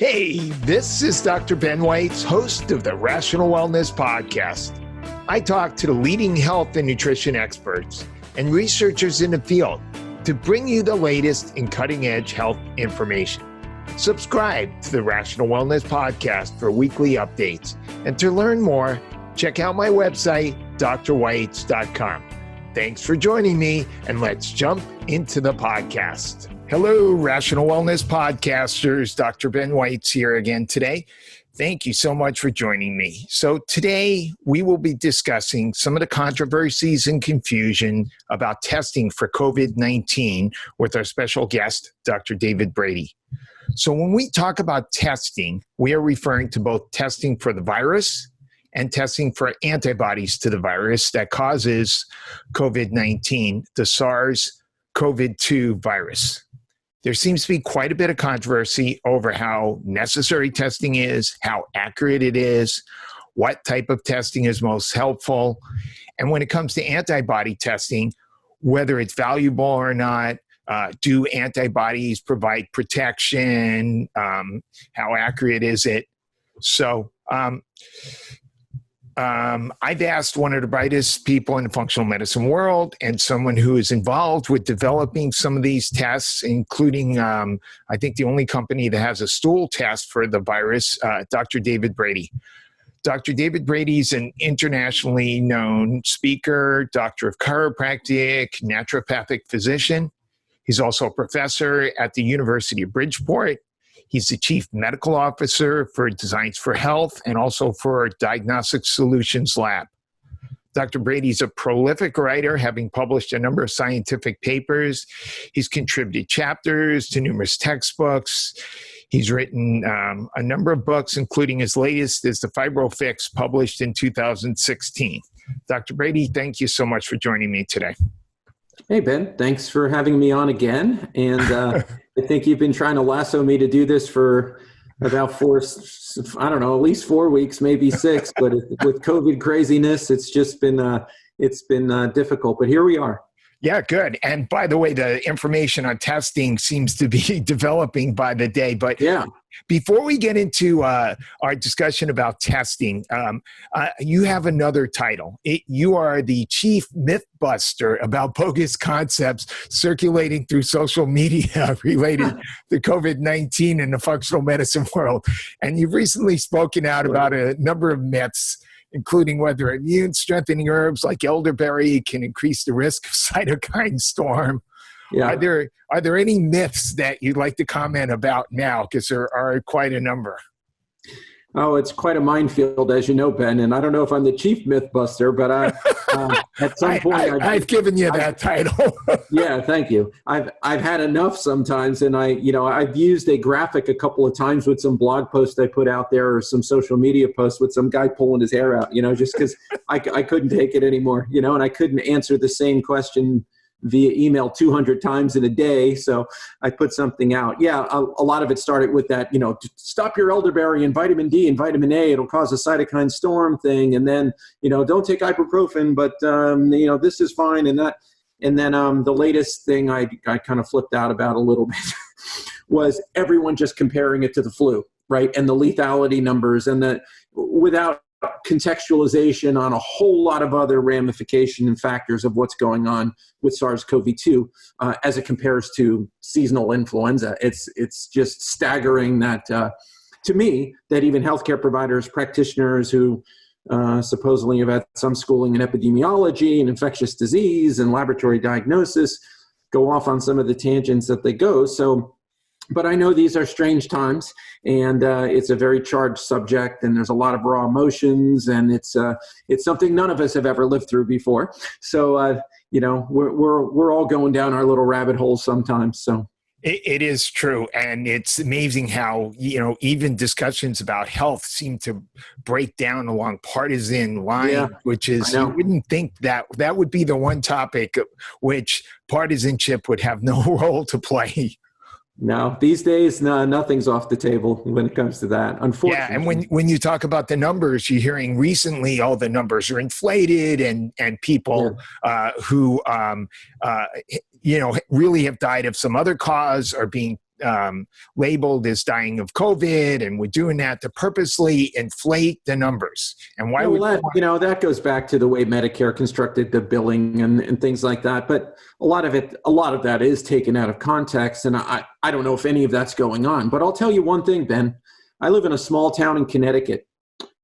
Hey, this is Dr. Ben Weitz, host of the Rational Wellness Podcast. I talk to the leading health and nutrition experts and researchers in the field to bring you the latest in cutting-edge health information. Subscribe to the Rational Wellness Podcast for weekly updates. And to learn more, check out my website, drweitz.com. Thanks for joining me, and let's jump into the podcast. Hello, Rational Wellness Podcasters. Dr. Ben Weitz here again today. Thank you so much for joining me. So today we will be discussing some of the controversies and confusion about testing for COVID-19 with our special guest, Dr. David Brady. So when we talk about testing, we are referring to both testing for the virus and testing for antibodies to the virus that causes COVID-19, the SARS-CoV-2 virus. There seems to be quite a bit of controversy over how necessary testing is, how accurate it is, what type of testing is most helpful. And when it comes to antibody testing, whether it's valuable or not, do antibodies provide protection? How accurate is it? So I've asked one of the brightest people in the functional medicine world and someone who is involved with developing some of these tests, including, I think, the only company that has a stool test for the virus, Dr. David Brady. Dr. David Brady is an internationally known speaker, doctor of chiropractic, naturopathic physician. He's also a professor at the University of Bridgeport. He's the Chief Medical Officer for Designs for Health and also for Diagnostic Solutions Lab. Dr. Brady is a prolific writer, having published a number of scientific papers. He's contributed chapters to numerous textbooks. He's written a number of books, including his latest is The Fibro Fix, published in 2016. Dr. Brady, thank you so much for joining me today. Hey, Ben, thanks for having me on again. And I think you've been trying to lasso me to do this for about at least 4 weeks, maybe 6. But with COVID craziness, it's just been difficult. But here we are. Yeah, good. And by the way, the information on testing seems to be developing by the day. But yeah, before we get into our discussion about testing, you have another title. You are the chief myth buster about bogus concepts circulating through social media related to COVID-19 in the functional medicine world. And you've recently spoken out about a number of myths, including whether immune-strengthening herbs like elderberry can increase the risk of cytokine storm. Yeah. Are there any myths that you'd like to comment about now? Because there are quite a number. Oh, it's quite a minefield, as you know, Ben. And I don't know if I'm the chief myth buster, but at some point I've given you that title. Yeah, thank you. I've had enough sometimes, and I've used a graphic a couple of times with some blog posts I put out there or some social media posts with some guy pulling his hair out, just because I couldn't take it anymore, and I couldn't answer the same question via email 200 times in a day. So I put something out. Yeah, a lot of it started with that, stop your elderberry and vitamin D and vitamin A, it'll cause a cytokine storm thing. And then, don't take ibuprofen, but, this is fine. And that, and then the latest thing I kind of flipped out about a little bit was everyone just comparing it to the flu, right? And the lethality numbers and without contextualization on a whole lot of other ramification and factors of what's going on with SARS-CoV-2 as it compares to seasonal influenza. It's just staggering that, to me, that even healthcare providers, practitioners who supposedly have had some schooling in epidemiology and infectious disease and laboratory diagnosis go off on some of the tangents that they go. But I know these are strange times, and it's a very charged subject, and there's a lot of raw emotions, and it's something none of us have ever lived through before. So, we're all going down our little rabbit holes sometimes. So it is true, and it's amazing how even discussions about health seem to break down along partisan lines, which is you wouldn't think that would be the one topic which partisanship would have no role to play. No, these days, nothing's off the table when it comes to that, unfortunately. Yeah, and when you talk about the numbers, you're hearing recently all the numbers are inflated, and people who really have died of some other cause are being labeled as dying of COVID, and we're doing that to purposely inflate the numbers. And why would that goes back to the way Medicare constructed the billing and things like that. But a lot of that is taken out of context, and I don't know if any of that's going on. But I'll tell you one thing, Ben. I live in a small town in Connecticut.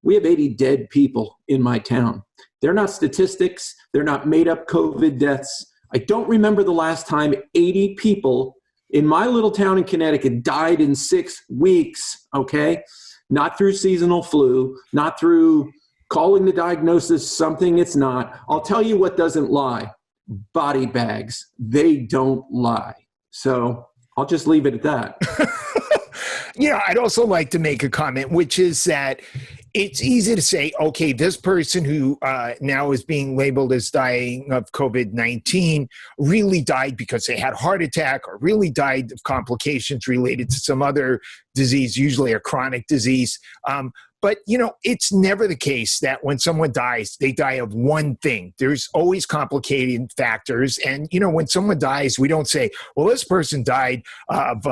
We have 80 dead people in my town. They're not statistics. They're not made up COVID deaths. I don't remember the last time 80 people in my little town in Connecticut died in 6 weeks, okay? Not through seasonal flu, not through calling the diagnosis something it's not. I'll tell you what doesn't lie. Body bags. They don't lie. So I'll just leave it at that. I'd also like to make a comment, which is that it's easy to say, okay, this person who now is being labeled as dying of COVID-19 really died because they had a heart attack or really died of complications related to some other disease, usually a chronic disease. But, it's never the case that when someone dies, they die of one thing. There's always complicating factors. And, when someone dies, we don't say, well, this person died of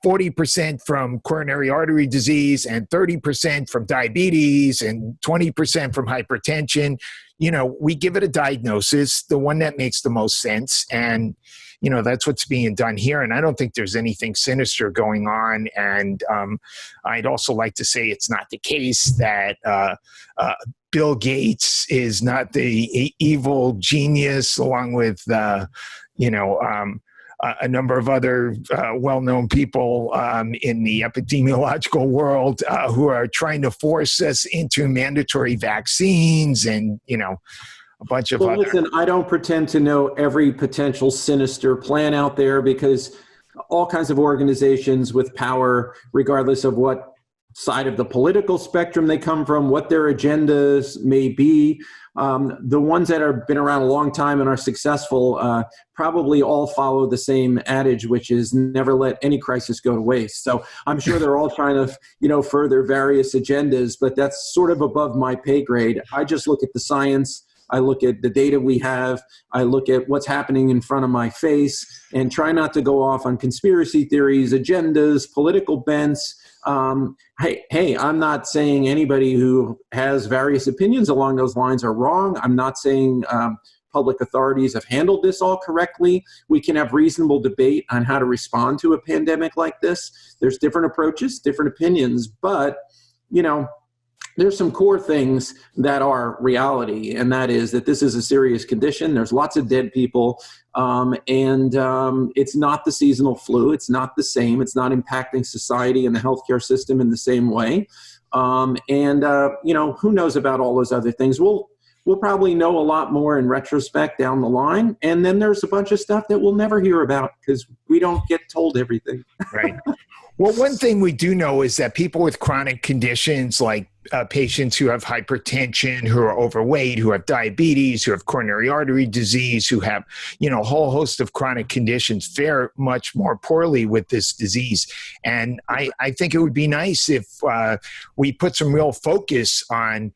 40% from coronary artery disease and 30% from diabetes and 20% from hypertension. We give it a diagnosis, the one that makes the most sense. And, that's what's being done here. And I don't think there's anything sinister going on. And I'd also like to say it's not the case that Bill Gates is not the evil genius, along with, a number of other well-known people in the epidemiological world who are trying to force us into mandatory vaccines and, a bunch of other. Listen, I don't pretend to know every potential sinister plan out there, because all kinds of organizations with power, regardless of what side of the political spectrum they come from, what their agendas may be, the ones that have been around a long time and are successful probably all follow the same adage, which is never let any crisis go to waste. So I'm sure they're all trying to, further various agendas, but that's sort of above my pay grade. I just look at the science. I look at the data we have. I look at what's happening in front of my face and try not to go off on conspiracy theories, agendas, political bents. Hey, I'm not saying anybody who has various opinions along those lines are wrong. I'm not saying public authorities have handled this all correctly. We can have reasonable debate on how to respond to a pandemic like this. There's different approaches, different opinions, but, there's some core things that are reality, and that is that this is a serious condition. There's lots of dead people, and it's not the seasonal flu. It's not the same. It's not impacting society and the healthcare system in the same way. Who knows about all those other things? We'll probably know a lot more in retrospect down the line, and then there's a bunch of stuff that we'll never hear about because we don't get told everything. Right. Well, one thing we do know is that people with chronic conditions like patients who have hypertension, who are overweight, who have diabetes, who have coronary artery disease, who have, a whole host of chronic conditions fare much more poorly with this disease. And I think it would be nice if we put some real focus on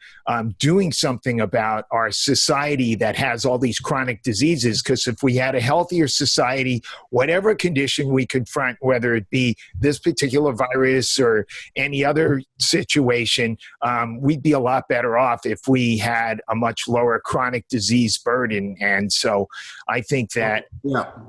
doing something about our society that has all these chronic diseases, because if we had a healthier society, whatever condition we confront, whether it be this particular virus or any other situation, we'd be a lot better off if we had a much lower chronic disease burden. And so I think that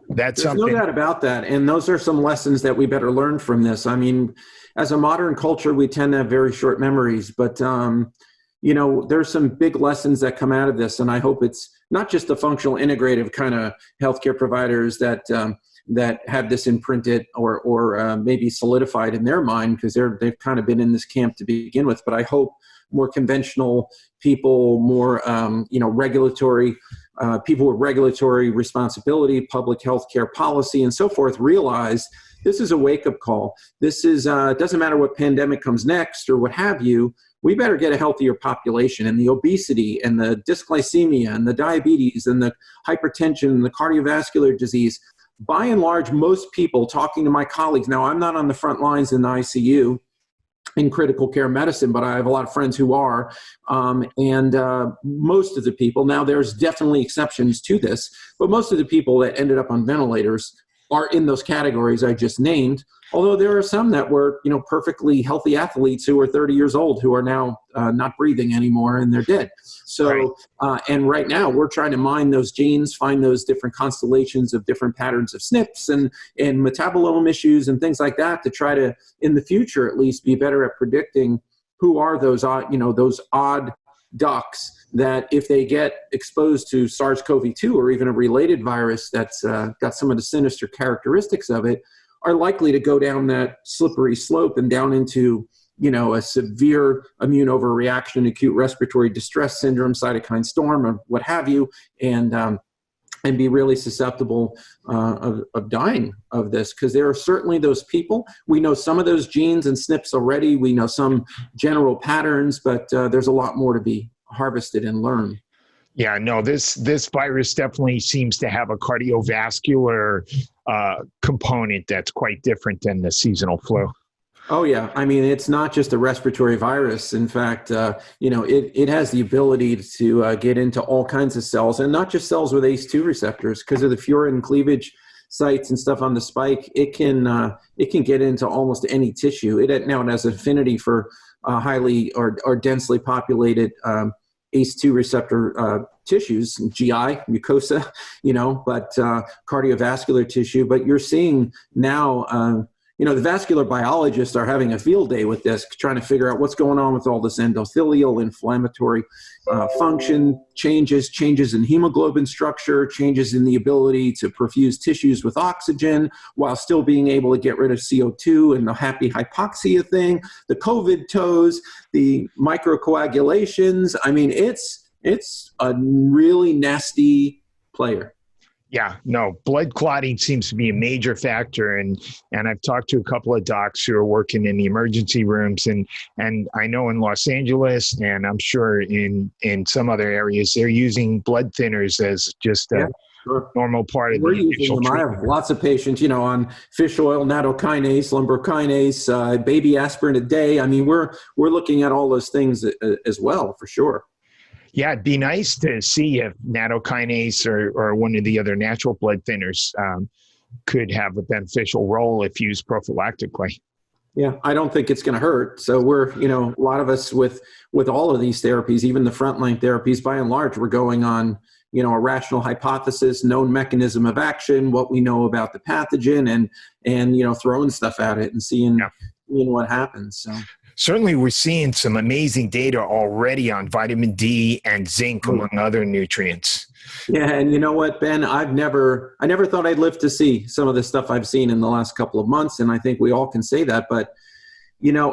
that's something. There's no doubt about that. And those are some lessons that we better learn from this. I mean, as a modern culture, we tend to have very short memories, but there's some big lessons that come out of this. And I hope it's not just the functional integrative kind of healthcare providers that have this imprinted or maybe solidified in their mind, because they've kind of been in this camp to begin with. But I hope more conventional people, more regulatory people with regulatory responsibility, public healthcare policy, and so forth realize this is a wake-up call. This is doesn't matter what pandemic comes next or what have you. We better get a healthier population, and the obesity and the dysglycemia and the diabetes and the hypertension and the cardiovascular disease. By and large, most people, talking to my colleagues, now I'm not on the front lines in the ICU in critical care medicine, but I have a lot of friends who are, and most of the people, now there's definitely exceptions to this, but most of the people that ended up on ventilators are in those categories I just named. Although there are some that were, perfectly healthy athletes who are 30 years old who are now not breathing anymore and they're dead. So, and right now we're trying to mine those genes, find those different constellations of different patterns of SNPs and metabolome issues and things like that to try to, in the future at least, be better at predicting who are those odd ducks that if they get exposed to SARS-CoV-2 or even a related virus that's got some of the sinister characteristics of it, are likely to go down that slippery slope and down into, a severe immune overreaction, acute respiratory distress syndrome, cytokine storm, or what have you, and be really susceptible of dying of this. Because there are certainly those people. We know some of those genes and SNPs already. We know some general patterns, but there's a lot more to be harvested and learned. Yeah, no, this virus definitely seems to have a cardiovascular component that's quite different than the seasonal flu. Oh, yeah. I mean, it's not just a respiratory virus. In fact, it has the ability to get into all kinds of cells, and not just cells with ACE2 receptors. Because of the furin cleavage sites and stuff on the spike, it can get into almost any tissue. It has affinity for highly or densely populated ACE2 receptor tissues, GI, mucosa, but cardiovascular tissue. But you're seeing now, the vascular biologists are having a field day with this, trying to figure out what's going on with all this endothelial inflammatory function, changes in hemoglobin structure, changes in the ability to perfuse tissues with oxygen while still being able to get rid of CO2 and the happy hypoxia thing, the COVID toes, the microcoagulations. I mean, it's a really nasty player. Yeah, no, blood clotting seems to be a major factor. And I've talked to a couple of docs who are working in the emergency rooms, and I know in Los Angeles, and I'm sure in some other areas, they're using blood thinners as just a normal part of the initial treatment. I have lots of patients, on fish oil, nattokinase, lumbrikinase, baby aspirin a day. I mean, we're looking at all those things as well, for sure. Yeah, it'd be nice to see if nattokinase or one of the other natural blood thinners could have a beneficial role if used prophylactically. Yeah, I don't think it's going to hurt. So we're, a lot of us with all of these therapies, even the frontline therapies, by and large, we're going on, a rational hypothesis, known mechanism of action, what we know about the pathogen, and throwing stuff at it and seeing what happens. So. Certainly, we're seeing some amazing data already on vitamin D and zinc, among other nutrients. Yeah, and you know what, Ben? I never thought I'd live to see some of the stuff I've seen in the last couple of months, and I think we all can say that. But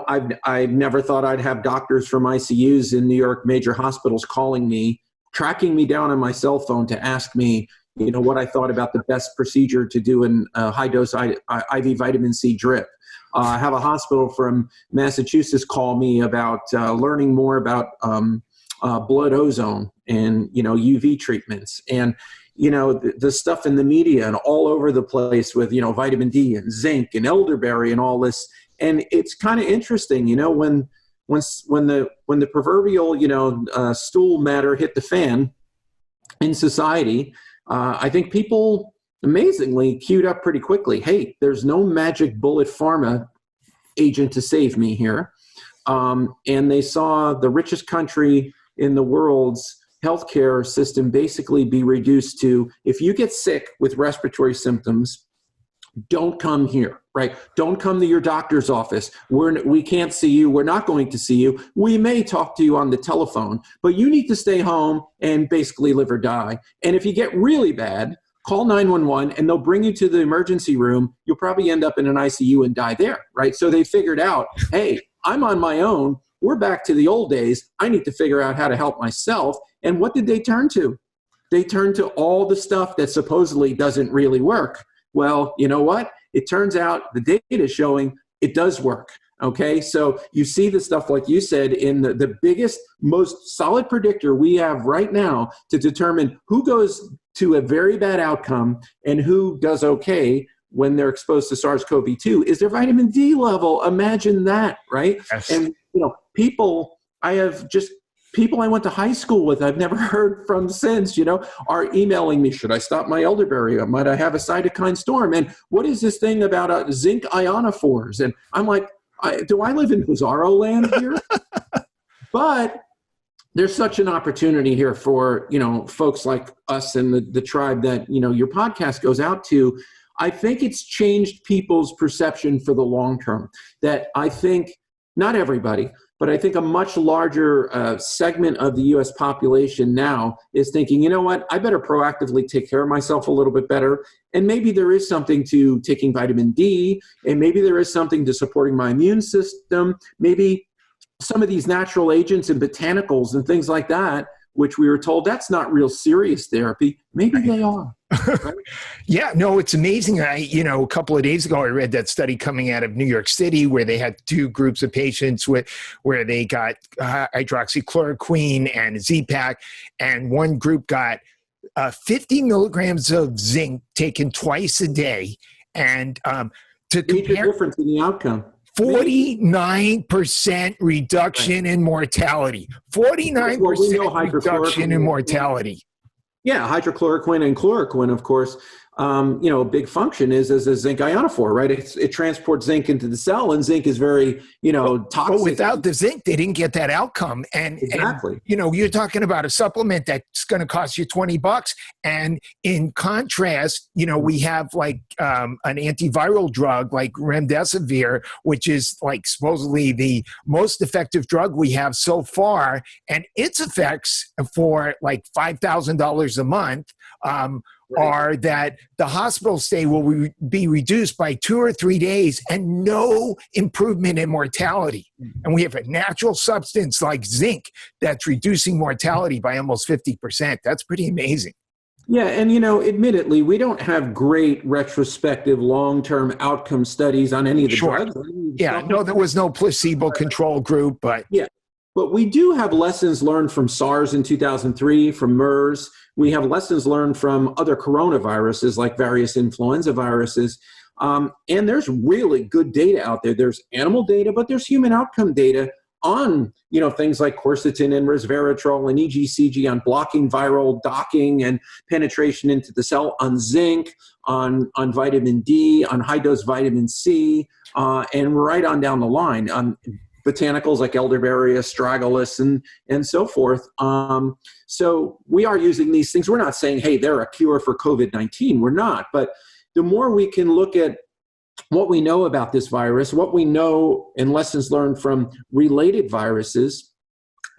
I've never thought I'd have doctors from ICUs in New York major hospitals calling me, tracking me down on my cell phone to ask me, what I thought about the best procedure to do in a high-dose IV vitamin C drip. I have a hospital from Massachusetts call me about learning more about blood ozone and, UV treatments and, the stuff in the media and all over the place with, vitamin D and zinc and elderberry and all this. And it's kind of interesting, when the proverbial, stool matter hit the fan in society, I think people amazingly queued up pretty quickly. Hey, there's no magic bullet pharma agent to save me here. And they saw the richest country in the world's healthcare system basically be reduced to, if you get sick with respiratory symptoms, don't come here, right? Don't come to your doctor's office. We can't see you. We're not going to see you. We may talk to you on the telephone, but you need to stay home and basically live or die. And if you get really bad, call 911 and they'll bring you to the emergency room. You'll probably end up in an ICU and die there, right? So they figured out, hey, I'm on my own. We're back to the old days. I need to figure out how to help myself. And what did they turn to? They turned to all the stuff that supposedly doesn't really work. Well, you know what? It turns out the data is showing it does work. Okay, so you see the stuff, like you said, in the biggest, most solid predictor we have right now to determine who goes to a very bad outcome and who does okay when they're exposed to SARS-CoV-2 is their vitamin D level. Imagine that, right? Yes. And people, I have just people I went to high school with, I've never heard from since, are emailing me, should I stop my elderberry? Or might I have a cytokine storm? And what is this thing about zinc ionophores? And I'm like, do I live in bizarro land here? But there's such an opportunity here for, folks like us and the tribe that, your podcast goes out to. I think it's changed people's perception for the long term. That I think, not everybody, but I think a much larger segment of the U.S. population now is thinking, you know what, I better proactively take care of myself a little bit better. And maybe there is something to taking vitamin D, and maybe there is something to supporting my immune system. Maybe some of these natural agents and botanicals and things like that, which we were told that's not real serious therapy, maybe they are. Right? Yeah, no, it's amazing. A couple of days ago, I read that study coming out of New York City where they had two groups of patients where they got hydroxychloroquine and Z-Pak, and one group got 50 milligrams of zinc taken twice a day, and to compare the difference in the outcome. 49% reduction in mortality. 49% reduction in mortality. Yeah, hydrochloroquine and chloroquine, of course, a big function is as a zinc ionophore, right? It transports zinc into the cell, and zinc is very, toxic. But without the zinc, they didn't get that outcome. Exactly. And, you're talking about a supplement that's going to cost you $20. And in contrast, we have like an antiviral drug like remdesivir, which is like supposedly the most effective drug we have so far. And its effects for like $5,000 a month are that the hospital stay will be reduced by 2 or 3 days and no improvement in mortality. And we have a natural substance like zinc that's reducing mortality by almost 50%. That's pretty amazing. Yeah, and admittedly, we don't have great retrospective long-term outcome studies on any of the drugs. Yeah, no, there was no placebo control group, but yeah. But we do have lessons learned from SARS in 2003, from MERS. We have lessons learned from other coronaviruses like various influenza viruses. And there's really good data out there. There's animal data, but there's human outcome data on, things like quercetin and resveratrol and EGCG, on blocking viral docking and penetration into the cell, on zinc, on vitamin D, on high-dose vitamin C, and right on down the line on botanicals like elderberry, astragalus, and so forth. So we are using these things. We're not saying, hey, they're a cure for COVID-19. We're not. But the more we can look at what we know about this virus, what we know and lessons learned from related viruses,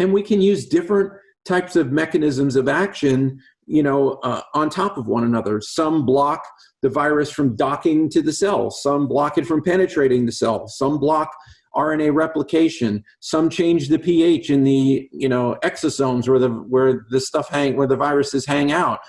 and we can use different types of mechanisms of action, on top of one another. Some block the virus from docking to the cell. Some block it from penetrating the cell. Some block RNA replication. Some change the pH in the exosomes where the viruses hang out.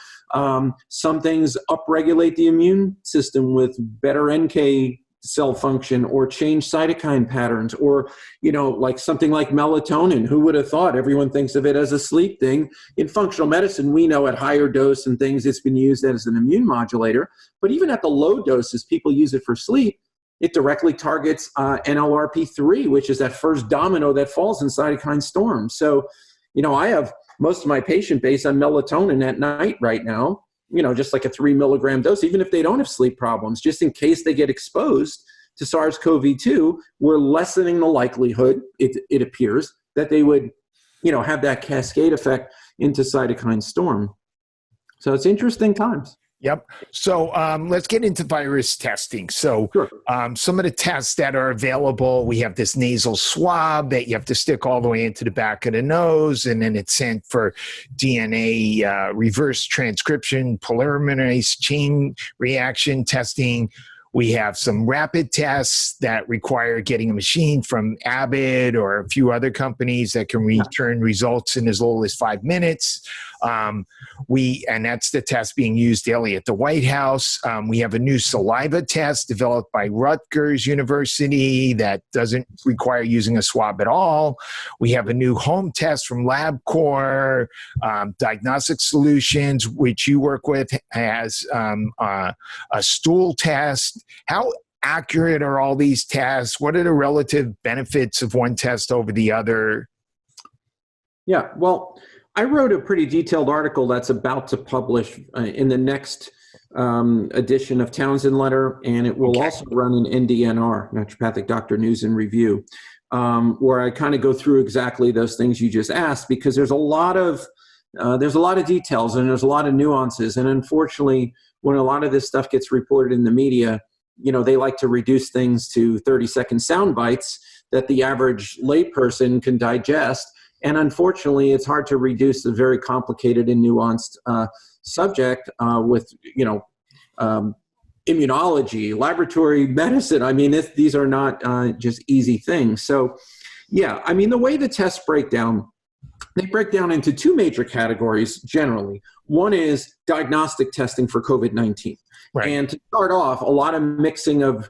Some things upregulate the immune system with better NK cell function, or change cytokine patterns, or like something like melatonin. Who would have thought? Everyone thinks of it as a sleep thing. In functional medicine, we know at higher dose and things it's been used as an immune modulator. But even at the low doses, people use it for sleep. It directly targets NLRP3, which is that first domino that falls in cytokine storm. So, I have most of my patient base on melatonin at night right now, just like a 3 milligram dose, even if they don't have sleep problems, just in case they get exposed to SARS-CoV-2, we're lessening the likelihood, it appears, that they would, have that cascade effect into cytokine storm. So it's interesting times. Yep. So let's get into virus testing. So sure. Some of the tests that are available, we have this nasal swab that you have to stick all the way into the back of the nose, and then it's sent for DNA reverse transcription, polymerase chain reaction testing. We have some rapid tests that require getting a machine from Abbott or a few other companies that can return results in as little as 5 minutes. And that's the test being used daily at the White House. We have a new saliva test developed by Rutgers University that doesn't require using a swab at all. We have a new home test from LabCorp. Diagnostic Solutions, which you work with, has a stool test. How accurate are all these tests? What are the relative benefits of one test over the other? Yeah, well, I wrote a pretty detailed article that's about to publish in the next edition of Townsend Letter, and it will also run in NDNR, Naturopathic Doctor News and Review, where I kind of go through exactly those things you just asked, because there's a lot of details and there's a lot of nuances, and unfortunately, when a lot of this stuff gets reported in the media, they like to reduce things to 30-second sound bites that the average layperson can digest. And unfortunately, it's hard to reduce a very complicated and nuanced subject with, immunology, laboratory medicine. I mean, these are not just easy things. So, yeah, I mean, the way the tests break down, they break down into two major categories generally. One is diagnostic testing for COVID-19. Right. And to start off, a lot of mixing of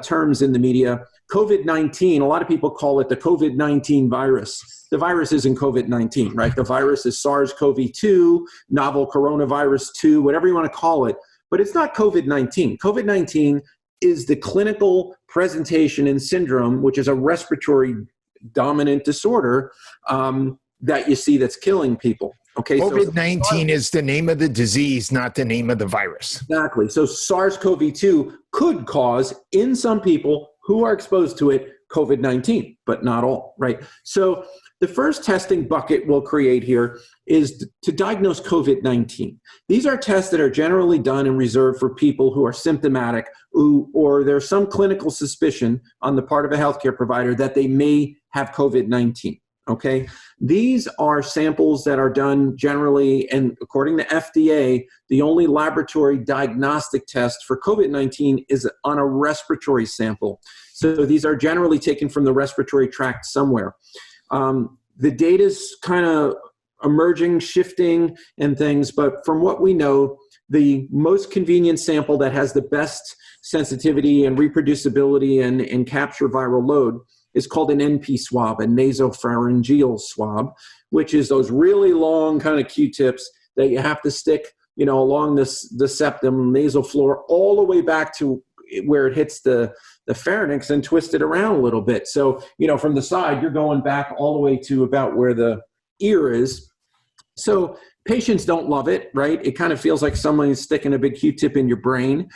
terms in the media. COVID-19, a lot of people call it the COVID-19 virus. The virus isn't COVID-19, right? The virus is SARS-CoV-2, novel coronavirus 2, whatever you want to call it. But it's not COVID-19. COVID-19 is the clinical presentation and syndrome, which is a respiratory dominant disorder that you see that's killing people. Okay, COVID-19 is the name of the disease, not the name of the virus. Exactly. So SARS-CoV-2 could cause, in some people who are exposed to it, COVID-19, but not all, right? So the first testing bucket we'll create here is to diagnose COVID-19. These are tests that are generally done and reserved for people who are symptomatic, or there's some clinical suspicion on the part of a healthcare provider that they may have COVID-19. Okay, these are samples that are done generally, and according to FDA, the only laboratory diagnostic test for COVID-19 is on a respiratory sample. So these are generally taken from the respiratory tract somewhere. The data's kind of emerging, shifting and things, but from what we know, the most convenient sample that has the best sensitivity and reproducibility and capture viral load is called an NP swab, a nasopharyngeal swab, which is those really long kind of Q-tips that you have to stick, along the septum, nasal floor, all the way back to where it hits the pharynx and twist it around a little bit. So, from the side, you're going back all the way to about where the ear is. So patients don't love it, right? It kind of feels like someone is sticking a big Q-tip in your brain.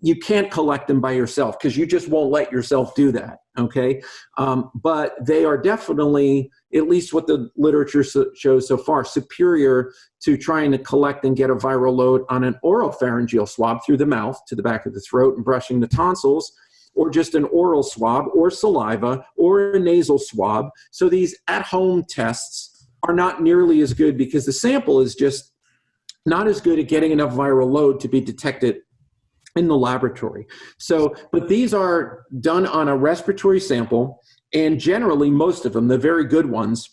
You can't collect them by yourself because you just won't let yourself do that, okay? But they are definitely, at least what the literature shows so far, superior to trying to collect and get a viral load on an oropharyngeal swab through the mouth to the back of the throat and brushing the tonsils, or just an oral swab or saliva or a nasal swab. So these at-home tests are not nearly as good because the sample is just not as good at getting enough viral load to be detected in the laboratory. So, but these are done on a respiratory sample, and generally most of them, the very good ones,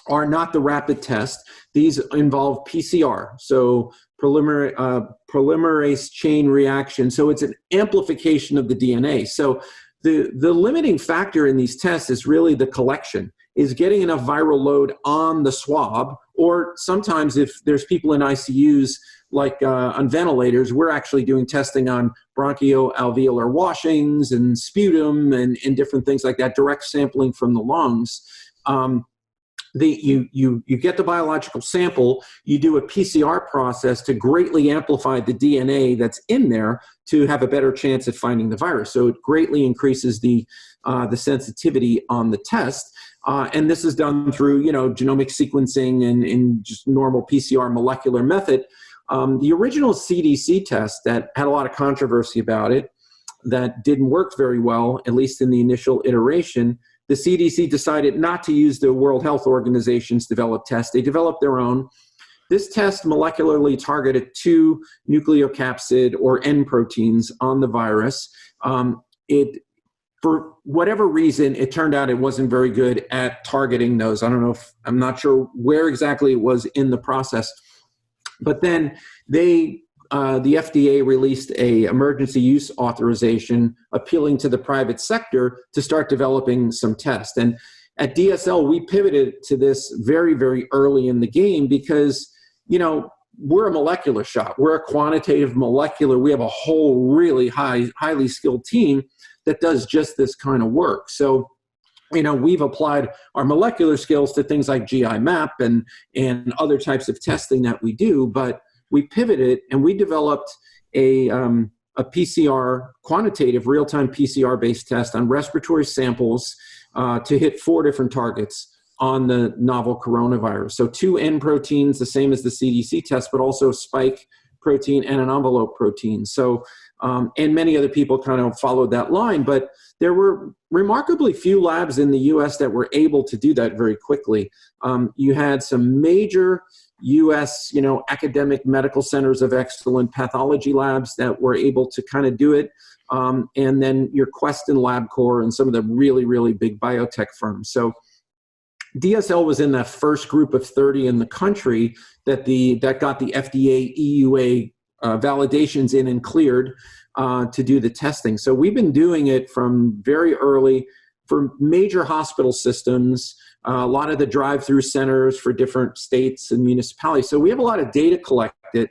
are not the rapid test. These involve PCR, so polymerase chain reaction. So it's an amplification of the DNA. So the limiting factor in these tests is really the collection, is getting enough viral load on the swab, or sometimes if there's people in ICUs, like on ventilators, we're actually doing testing on bronchoalveolar washings and sputum and different things like that, direct sampling from the lungs. You get the biological sample, you do a PCR process to greatly amplify the DNA that's in there to have a better chance at finding the virus. So it greatly increases the sensitivity on the test. And this is done through, genomic sequencing and just normal PCR molecular method. The original CDC test that had a lot of controversy about it, that didn't work very well, at least in the initial iteration, the CDC decided not to use the World Health Organization's developed test. They developed their own. This test molecularly targeted 2 nucleocapsid or N proteins on the virus. For whatever reason, it turned out it wasn't very good at targeting those. I'm not sure where exactly it was in the process. But then the FDA released a emergency use authorization appealing to the private sector to start developing some tests. And at DSL, we pivoted to this very, very early in the game because, we're a molecular shop. We're a quantitative molecular. We have a whole really highly skilled team that does just this kind of work. So we've applied our molecular skills to things like GI map and other types of testing that we do, but we pivoted and we developed a PCR, quantitative real-time PCR-based test on respiratory samples to hit 4 different targets on the novel coronavirus. So 2 N proteins, the same as the CDC test, but also spike protein and an envelope protein. So, and many other people kind of followed that line, but there were remarkably few labs in the US that were able to do that very quickly. You had some major US, academic medical centers of excellence, pathology labs that were able to kind of do it. And then your Quest and LabCorp and some of the really, really big biotech firms. So DSL was in that first group of 30 in the country that got the FDA EUA validations in and cleared to do the testing. So we've been doing it from very early for major hospital systems, a lot of the drive-through centers for different states and municipalities. So we have a lot of data collected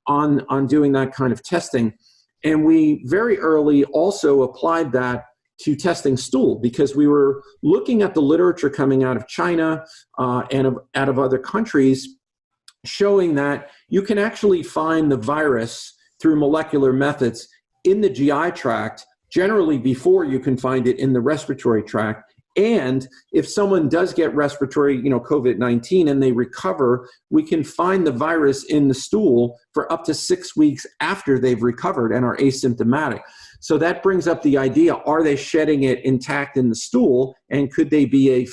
on doing that kind of testing. And we very early also applied that to testing stool because we were looking at the literature coming out of China and out of other countries showing that you can actually find the virus through molecular methods in the GI tract, generally before you can find it in the respiratory tract. And if someone does get respiratory, COVID-19 and they recover, we can find the virus in the stool for up to 6 weeks after they've recovered and are asymptomatic. So that brings up the idea, are they shedding it intact in the stool? And could they be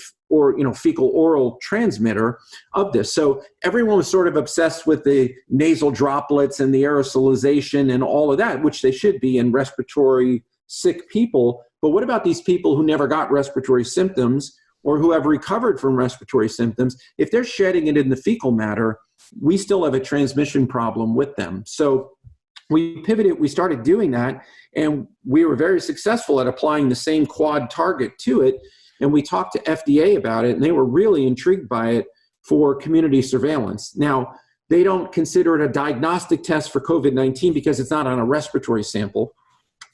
fecal oral transmitter of this? So everyone was sort of obsessed with the nasal droplets and the aerosolization and all of that, which they should be in respiratory sick people. But what about these people who never got respiratory symptoms or who have recovered from respiratory symptoms? If they're shedding it in the fecal matter, we still have a transmission problem with them. So we pivoted, we started doing that, and we were very successful at applying the same quad target to it. And we talked to FDA about it, and they were really intrigued by it for community surveillance. Now, they don't consider it a diagnostic test for COVID-19 because it's not on a respiratory sample.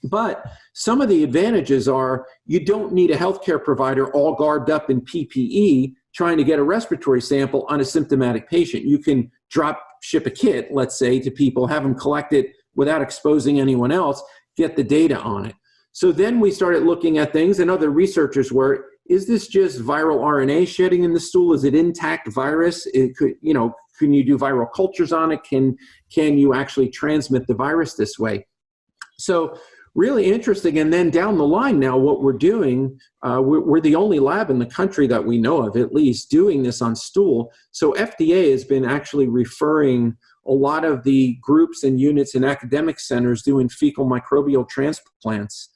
But some of the advantages are you don't need a healthcare provider all garbed up in PPE trying to get a respiratory sample on a symptomatic patient. You can ship a kit, let's say, to people, have them collect it without exposing anyone else, get the data on it. So then we started looking at things, and other researchers were, is this just viral RNA shedding in the stool? Is it intact virus? Can you do viral cultures on it? Can you actually transmit the virus this way? So really interesting. And then down the line now, what we're doing, we're the only lab in the country that we know of, at least, doing this on stool. So FDA has been actually referring a lot of the groups and units in academic centers doing fecal microbial transplants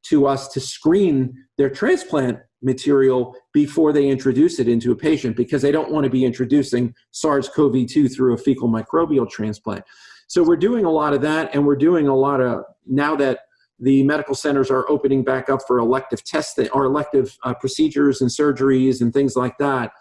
to us to screen their transplant material before they introduce it into a patient, because they don't want to be introducing SARS-CoV-2 through a fecal microbial transplant. So we're doing a lot of that, and we're doing a lot of, now that the medical centers are opening back up for elective testing or elective procedures and surgeries and things like that,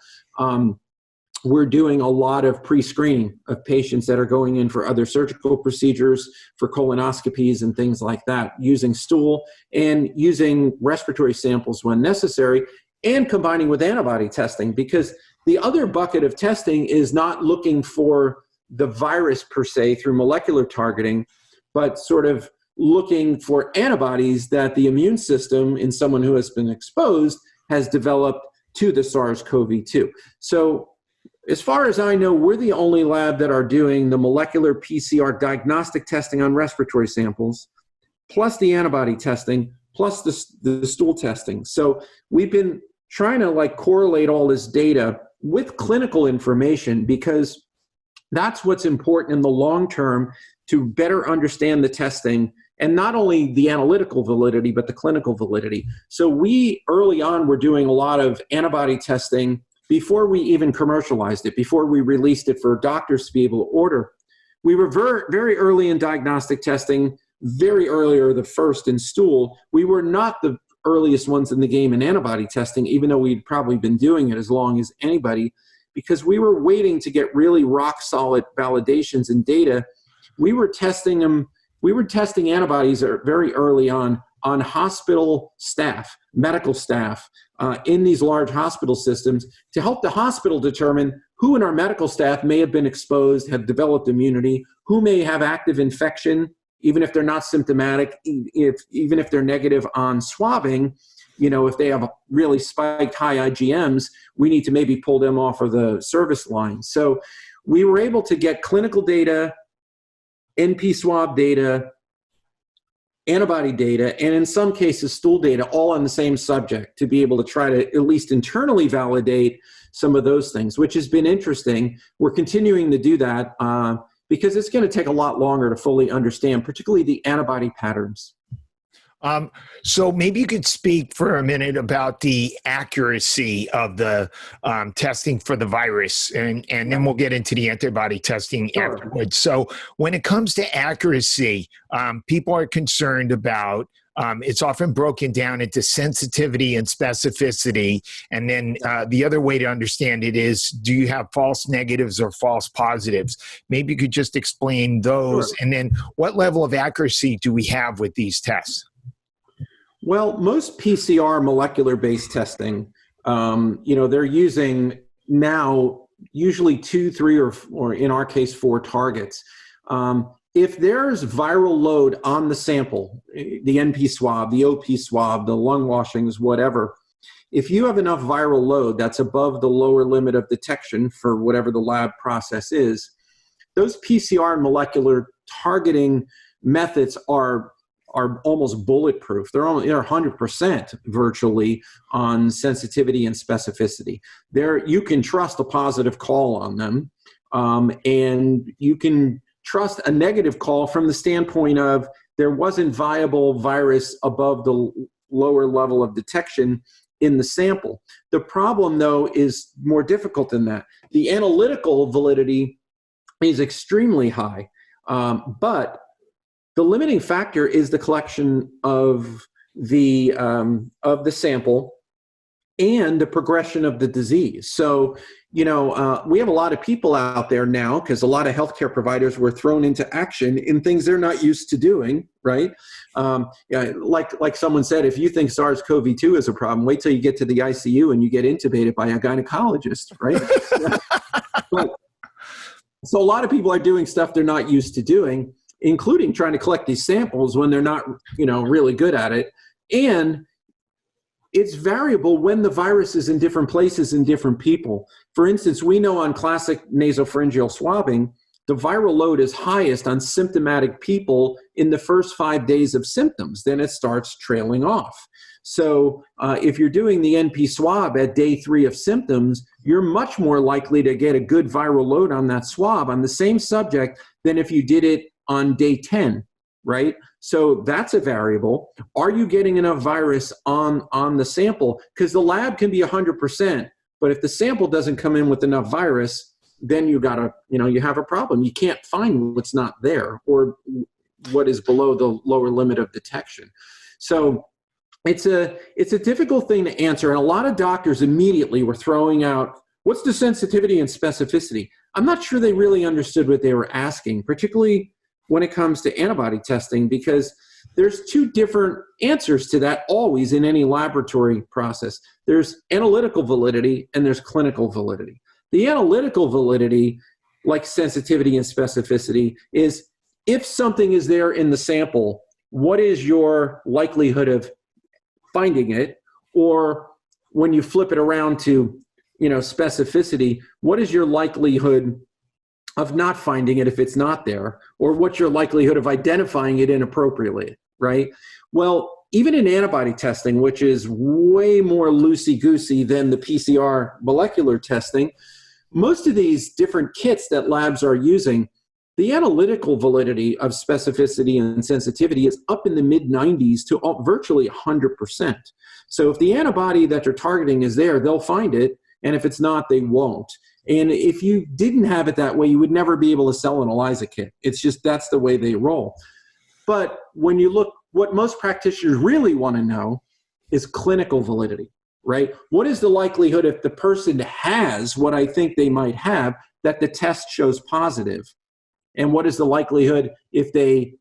we're doing a lot of pre-screening of patients that are going in for other surgical procedures, for colonoscopies and things like that, using stool and using respiratory samples when necessary, and combining with antibody testing, because the other bucket of testing is not looking for the virus per se through molecular targeting, but sort of looking for antibodies that the immune system in someone who has been exposed has developed to the SARS-CoV-2. So as far as I know, we're the only lab that are doing the molecular PCR diagnostic testing on respiratory samples, plus the antibody testing, plus the stool testing. So we've been trying to correlate all this data with clinical information, because that's what's important in the long term to better understand the testing, and not only the analytical validity, but the clinical validity. So we early on were doing a lot of antibody testing before we even commercialized it, before we released it for doctors to be able to order. We were very early in diagnostic testing, very earlier, the first in stool. We were not the earliest ones in the game in antibody testing, even though we'd probably been doing it as long as anybody, because we were waiting to get really rock solid validations and data. We were testing them. We were testing antibodies very early on on hospital staff, medical staff, in these large hospital systems to help the hospital determine who in our medical staff may have been exposed, have developed immunity, who may have active infection, even if they're not symptomatic, even if they're negative on swabbing. If they have really spiked high IgMs, we need to maybe pull them off of the service line. So we were able to get clinical data, NP swab data, antibody data, and in some cases stool data, all on the same subject to be able to try to at least internally validate some of those things, which has been interesting. We're continuing to do that because it's going to take a lot longer to fully understand, particularly the antibody patterns. So maybe you could speak for a minute about the accuracy of the testing for the virus, and then we'll get into the antibody testing afterwards. So when it comes to accuracy, people are concerned about it's often broken down into sensitivity and specificity. And then the other way to understand it is, do you have false negatives or false positives? Maybe you could just explain those. Sure. And then what level of accuracy do we have with these tests? Well, most PCR molecular-based testing, they're using now usually 2, 3, or in our case, 4 targets. If there's viral load on the sample, the NP swab, the OP swab, the lung washings, whatever, if you have enough viral load that's above the lower limit of detection for whatever the lab process is, those PCR and molecular targeting methods are almost bulletproof. They're 100% virtually on sensitivity and specificity. You can trust a positive call on them, and you can trust a negative call from the standpoint of there wasn't viable virus above the lower level of detection in the sample. The problem, though, is more difficult than that. The analytical validity is extremely high, but the limiting factor is the collection of the sample and the progression of the disease. So, we have a lot of people out there now because a lot of healthcare providers were thrown into action in things they're not used to doing, right? Like someone said, if you think SARS-CoV-2 is a problem, wait till you get to the ICU and you get intubated by a gynecologist, right? So a lot of people are doing stuff they're not used to doing, including trying to collect these samples when they're not, really good at it. And it's variable when the virus is in different places in different people. For instance, we know on classic nasopharyngeal swabbing, the viral load is highest on symptomatic people in the first 5 days of symptoms. Then it starts trailing off. So if you're doing the NP swab at day 3 of symptoms, you're much more likely to get a good viral load on that swab on the same subject than if you did it on day 10, right? So that's a variable. Are you getting enough virus on the sample? Because the lab can be 100%, but if the sample doesn't come in with enough virus, then you have a problem. You can't find what's not there or what is below the lower limit of detection. So it's a difficult thing to answer. And a lot of doctors immediately were throwing out, what's the sensitivity and specificity? I'm not sure they really understood what they were asking, particularly when it comes to antibody testing, because there's 2 different answers to that always in any laboratory process. There's analytical validity and there's clinical validity. The analytical validity, like sensitivity and specificity, is if something is there in the sample, what is your likelihood of finding it? Or when you flip it around to, specificity, what is your likelihood of not finding it if it's not there? Or what's your likelihood of identifying it inappropriately, right? Well, even in antibody testing, which is way more loosey-goosey than the PCR molecular testing, most of these different kits that labs are using, the analytical validity of specificity and sensitivity is up in the mid-90s to virtually 100%. So if the antibody that you're targeting is there, they'll find it, and if it's not, they won't. And if you didn't have it that way, you would never be able to sell an ELISA kit. It's just that's the way they roll. But when you look, what most practitioners really want to know is clinical validity, right? What is the likelihood if the person has what I think they might have, that the test shows positive? And what is the likelihood if they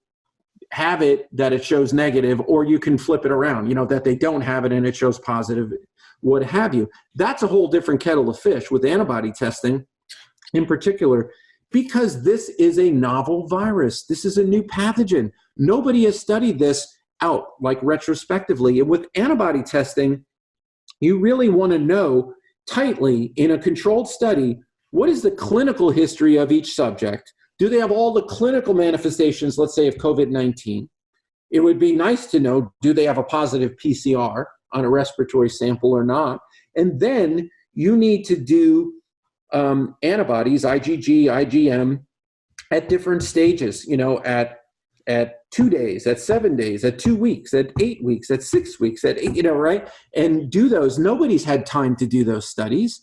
have it that it shows negative, or you can flip it around, that they don't have it and it shows positive, what have you. That's a whole different kettle of fish with antibody testing in particular, because this is a novel virus. This is a new pathogen. Nobody has studied this out like retrospectively. And with antibody testing, you really want to know tightly in a controlled study, what is the clinical history of each subject? Do they have all the clinical manifestations, let's say, of COVID-19? It would be nice to know, do they have a positive PCR on a respiratory sample or not? And then you need to do antibodies, IgG, IgM, at different stages, at 2 days, at 7 days, at 2 weeks, at 8 weeks, at 6 weeks, at 8, right? And do those. Nobody's had time to do those studies.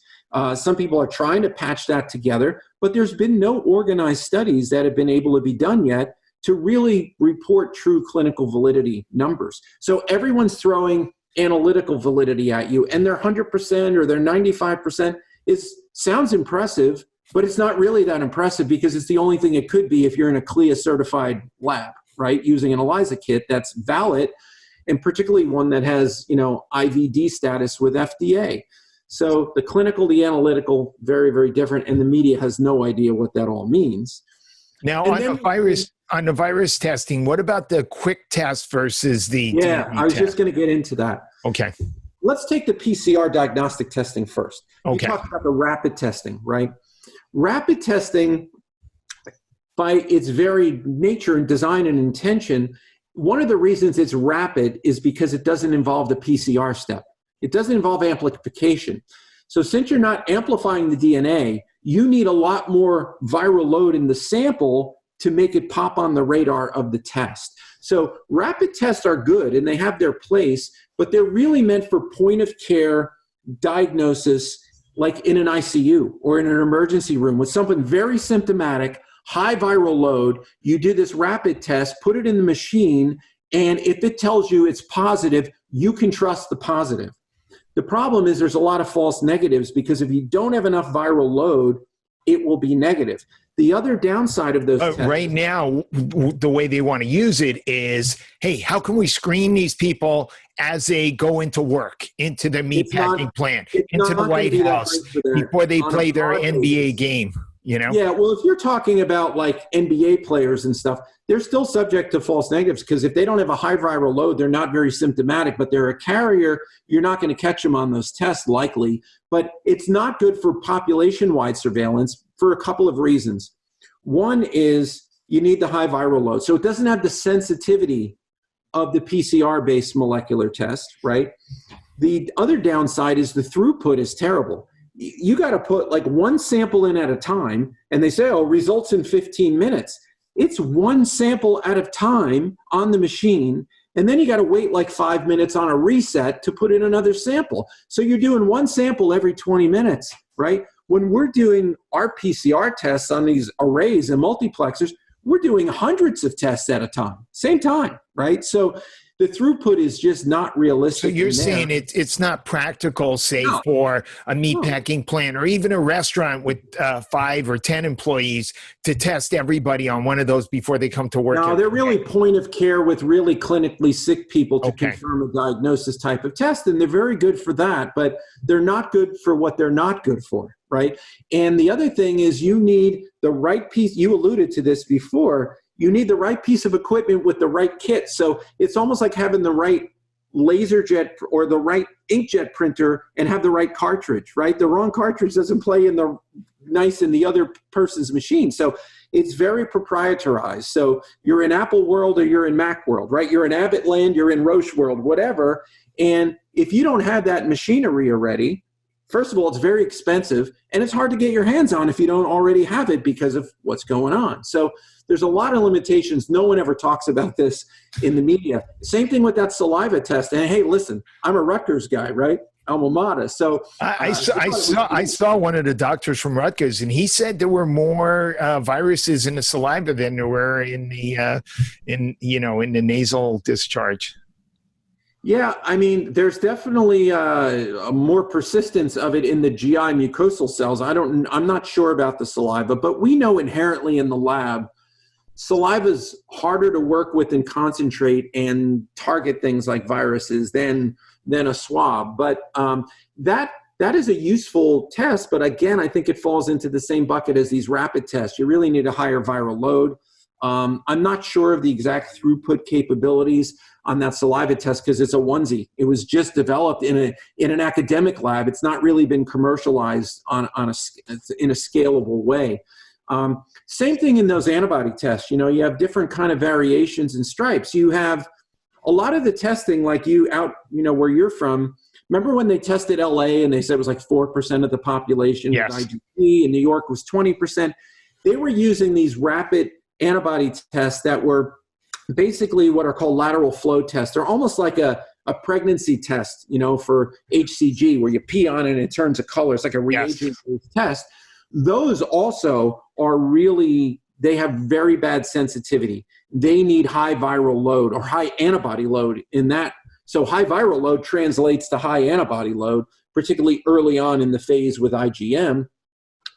Some people are trying to patch that together, but there's been no organized studies that have been able to be done yet to really report true clinical validity numbers. So everyone's throwing analytical validity at you, and they're 100% or they're 95%. Sounds impressive, but it's not really that impressive because it's the only thing it could be if you're in a CLIA certified lab, right? Using an ELISA kit that's valid, and particularly one that has, IVD status with FDA. So the clinical, the analytical, very, very different, and the media has no idea what that all means. Now, on the virus testing, what about the quick test versus the Yeah, DNA I was test? just going to get into that. Okay. Let's take the PCR diagnostic testing first. Okay. You talked about the rapid testing, right? Rapid testing, by its very nature and design and intention, one of the reasons it's rapid is because it doesn't involve the PCR step. It doesn't involve amplification. So since you're not amplifying the DNA, you need a lot more viral load in the sample to make it pop on the radar of the test. So rapid tests are good and they have their place, but they're really meant for point of care diagnosis, like in an ICU or in an emergency room with someone very symptomatic, high viral load. You do this rapid test, put it in the machine, and if it tells you it's positive, you can trust the positive. The problem is there's a lot of false negatives because if you don't have enough viral load, it will be negative. The other downside of those tests, right now, the way they want to use it is, hey, how can we screen these people as they go into work, into their meatpacking plant, into the White House, before they play their NBA game? Yeah, well, if you're talking about like NBA players and stuff, they're still subject to false negatives because if they don't have a high viral load, they're not very symptomatic, but they're a carrier. You're not going to catch them on those tests likely. But it's not good for population-wide surveillance for a couple of reasons. One is you need the high viral load. So it doesn't have the sensitivity of the PCR-based molecular test, right? The other downside is the throughput is terrible. You got to put like one sample in at a time, and they say, results in 15 minutes. It's one sample at a time on the machine, and then you got to wait like 5 minutes on a reset to put in another sample. So you're doing one sample every 20 minutes, right? When we're doing our PCR tests on these arrays and multiplexers, we're doing hundreds of tests at a time, same time, right? So the throughput is just not realistic. So you're saying it's not practical, say, for a meatpacking plant or even a restaurant with 5 or 10 employees to test everybody on one of those before they come to work? No, they're really point of care with really clinically sick people to confirm a diagnosis type of test, and they're very good for that, but they're not good for what they're not good for, right? And the other thing is you need the right piece. You alluded to this before. You need the right piece of equipment with the right kit. So it's almost like having the right laser jet or the right inkjet printer and have the right cartridge, right? The wrong cartridge doesn't play in the other person's machine. So it's very proprietarized. So you're in Apple world or you're in Mac world, right? You're in Abbott land, you're in Roche world, whatever. And if you don't have that machinery already, first of all, it's very expensive and it's hard to get your hands on if you don't already have it because of what's going on. So there's a lot of limitations. No one ever talks about this in the media. Same thing with that saliva test. And hey, listen, I'm a Rutgers guy, right? Alma mater. So I saw one of the doctors from Rutgers, and he said there were more viruses in the saliva than there were in the in the nasal discharge. Yeah, I mean, there's definitely a more persistence of it in the GI mucosal cells. I'm not sure about the saliva, but we know inherently in the lab saliva's harder to work with and concentrate and target things like viruses than a swab. But that is a useful test. But again, I think it falls into the same bucket as these rapid tests. You really need a higher viral load. I'm not sure of the exact throughput capabilities on that saliva test because it's a onesie. It was just developed in an academic lab. It's not really been commercialized in a scalable way. Same thing in those antibody tests. You know, you have different kind of variations and stripes. You have a lot of the testing, like where you're from. Remember when they tested LA and they said it was like 4% of the population Yes. with IgG, and New York was 20%. They were using these rapid antibody tests that were basically what are called lateral flow tests. They're almost like a pregnancy test, you know, for HCG, where you pee on it and it turns a color. It's like a reagent-based test. Those also are they have very bad sensitivity. They need high viral load or high antibody load in that. So high viral load translates to high antibody load, particularly early on in the phase with IgM.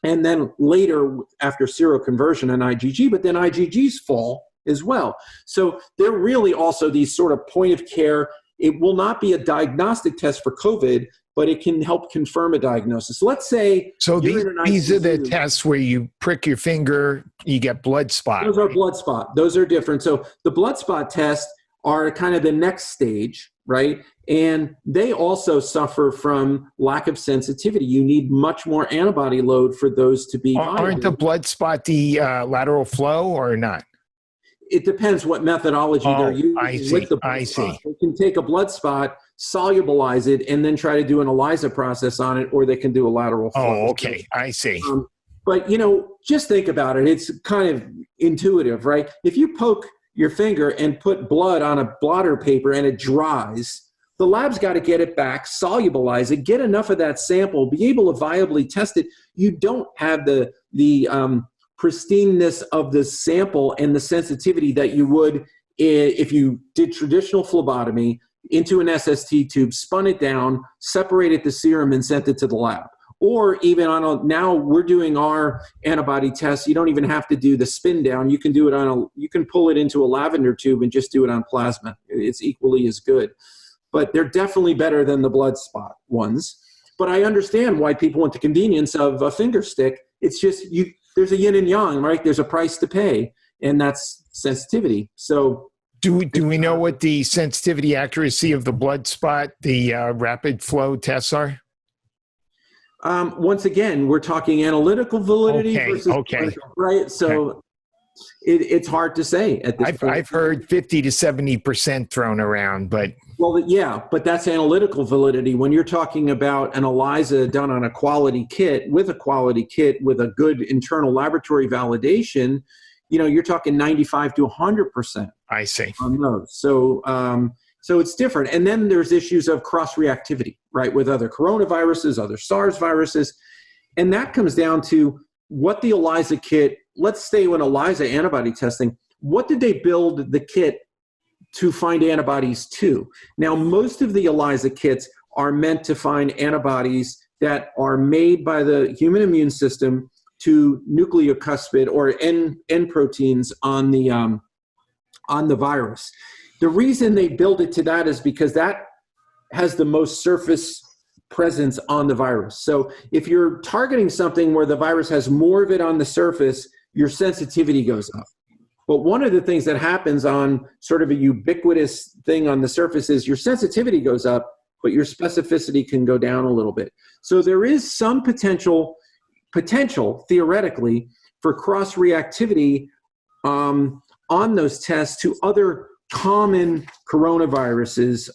And then later after seroconversion and IgG, but then IgGs fall as well. So they're really also these sort of point of care. It will not be a diagnostic test for COVID, but it can help confirm a diagnosis. Let's say these are the tests where you prick your finger, you get blood spot. Those are blood spot. Those are different. So the blood spot tests are kind of the next stage, right? And they also suffer from lack of sensitivity. You need much more antibody load for those to be viable. Aren't the blood spot the lateral flow or not? It depends what methodology they're using with the blood spot. They can take a blood spot, solubilize it, and then try to do an ELISA process on it, or they can do a lateral flow. Oh, okay. I see. But, you know, just think about it. It's kind of intuitive, right? If you poke your finger and put blood on a blotter paper and it dries, the lab's got to get it back, solubilize it, get enough of that sample, be able to viably test it. You don't have the pristineness of the sample and the sensitivity that you would if you did traditional phlebotomy into an SST tube, spun it down, separated the serum, and sent it to the lab. Or even now we're doing our antibody tests. You don't even have to do the spin down. You can do it you can pull it into a lavender tube and just do it on plasma. It's equally as good. But they're definitely better than the blood spot ones. But I understand why people want the convenience of a finger stick. It's just there's a yin and yang, right? There's a price to pay, and that's sensitivity. So do we know what the sensitivity accuracy of the blood spot, the rapid flow tests are? Once again, we're talking analytical validity versus commercial, right? So it's hard to say at this point. I've heard 50 to 70% thrown around, but but that's analytical validity. When you're talking about an ELISA done on a quality kit with a good internal laboratory validation, you know, you're talking 95 to 100%. I see. On those. So it's different. And then there's issues of cross-reactivity, right, with other coronaviruses, other SARS viruses. And that comes down to what the ELISA kit, let's stay with ELISA antibody testing, what did they build the kit to find antibodies to? Now, most of the ELISA kits are meant to find antibodies that are made by the human immune system to nucleocuspid or N proteins on the virus. The reason they build it to that is because that has the most surface presence on the virus. So if you're targeting something where the virus has more of it on the surface, your sensitivity goes up. But one of the things that happens on sort of a ubiquitous thing on the surface is your sensitivity goes up, but your specificity can go down a little bit. So there is some potential theoretically for cross-reactivity on those tests to other common coronaviruses.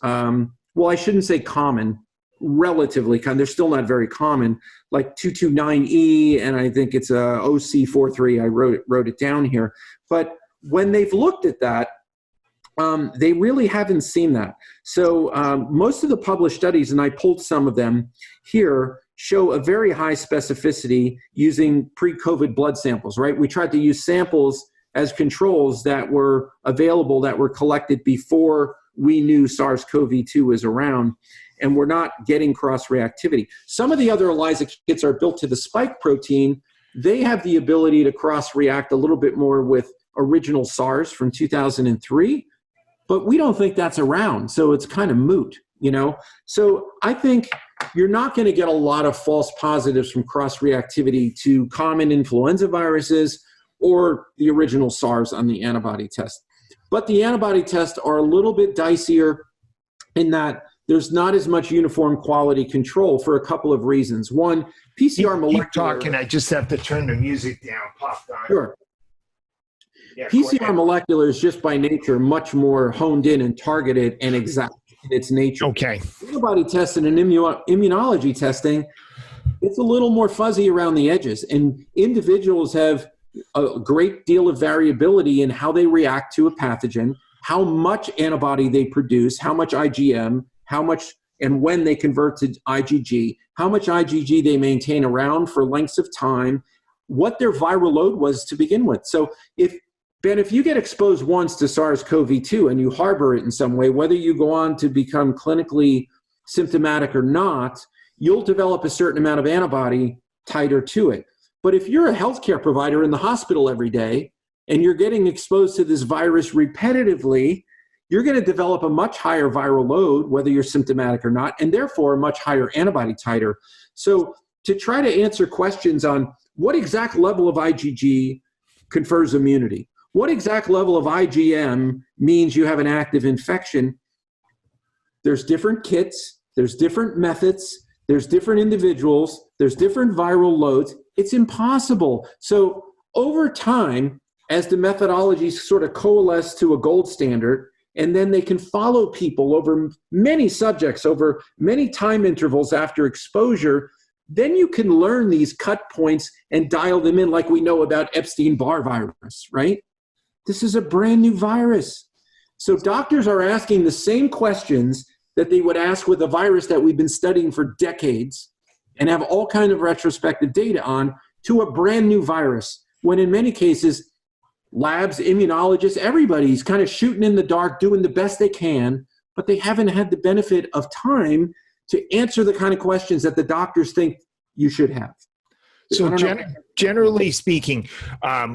Well, I shouldn't say common, relatively common. They're still not very common, like 229E, and I think it's a OC43. I wrote it down here. But when they've looked at that, they really haven't seen that. So most of the published studies, and I pulled some of them here, show a very high specificity using pre-COVID blood samples, right? We tried to use samples as controls that were available, that were collected before we knew SARS-CoV-2 was around, and we're not getting cross-reactivity. Some of the other ELISA kits are built to the spike protein. They have the ability to cross-react a little bit more with original SARS from 2003, but we don't think that's around. So it's kind of moot, So I think you're not going to get a lot of false positives from cross-reactivity to common influenza viruses or the original SARS on the antibody test. But the antibody tests are a little bit dicier in that there's not as much uniform quality control for a couple of reasons. One, PCR molecular... Keep talking. I just have to turn the music down. Popped on. Sure. Yeah, PCR molecular is just by nature much more honed in and targeted and exact in its nature. Okay. Antibody testing and immunology testing, it's a little more fuzzy around the edges. And individuals have a great deal of variability in how they react to a pathogen, how much antibody they produce, how much IgM, how much and when they convert to IgG, how much IgG they maintain around for lengths of time, what their viral load was to begin with. So if you get exposed once to SARS-CoV-2 and you harbor it in some way, whether you go on to become clinically symptomatic or not, you'll develop a certain amount of antibody titer to it. But if you're a healthcare provider in the hospital every day and you're getting exposed to this virus repetitively, you're going to develop a much higher viral load, whether you're symptomatic or not, and therefore a much higher antibody titer. So to try to answer questions on what exact level of IgG confers immunity, what exact level of IgM means you have an active infection, there's different kits, there's different methods, there's different individuals, there's different viral loads. It's impossible. So over time, as the methodologies sort of coalesce to a gold standard, and then they can follow people over many subjects, over many time intervals after exposure, then you can learn these cut points and dial them in like we know about Epstein-Barr virus, right? This is a brand new virus. So doctors are asking the same questions that they would ask with a virus that we've been studying for decades and have all kinds of retrospective data on to a brand new virus, when in many cases, labs, immunologists, everybody's kind of shooting in the dark, doing the best they can, but they haven't had the benefit of time to answer the kind of questions that the doctors think you should have. So generally speaking,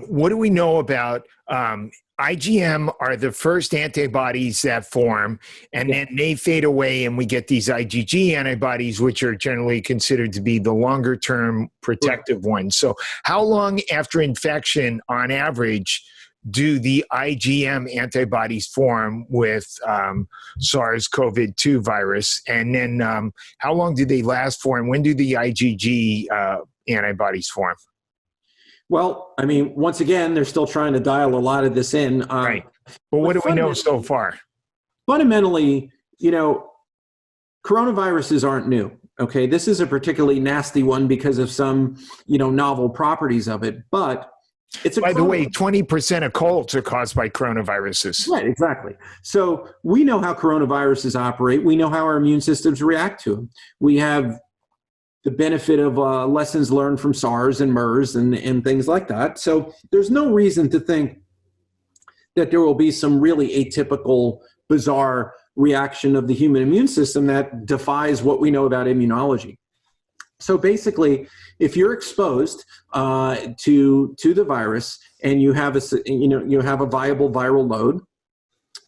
what do we know about IgM are the first antibodies that form, and then they fade away and we get these IgG antibodies, which are generally considered to be the longer term protective ones. So how long after infection on average do the IgM antibodies form with SARS-CoV-2 virus? And then how long do they last for, and when do the IgG antibodies form? Well, I mean, once again, they're still trying to dial a lot of this in. Right. But what do we know so far? Fundamentally, coronaviruses aren't new. Okay. This is a particularly nasty one because of some, novel properties of it. But it's by the way, 20% of colds are caused by coronaviruses. Right, exactly. So we know how coronaviruses operate. We know how our immune systems react to them. We have the benefit of lessons learned from SARS and MERS and things like that. So there's no reason to think that there will be some really atypical, bizarre reaction of the human immune system that defies what we know about immunology. So basically, if you're exposed to the virus and you have a viable viral load,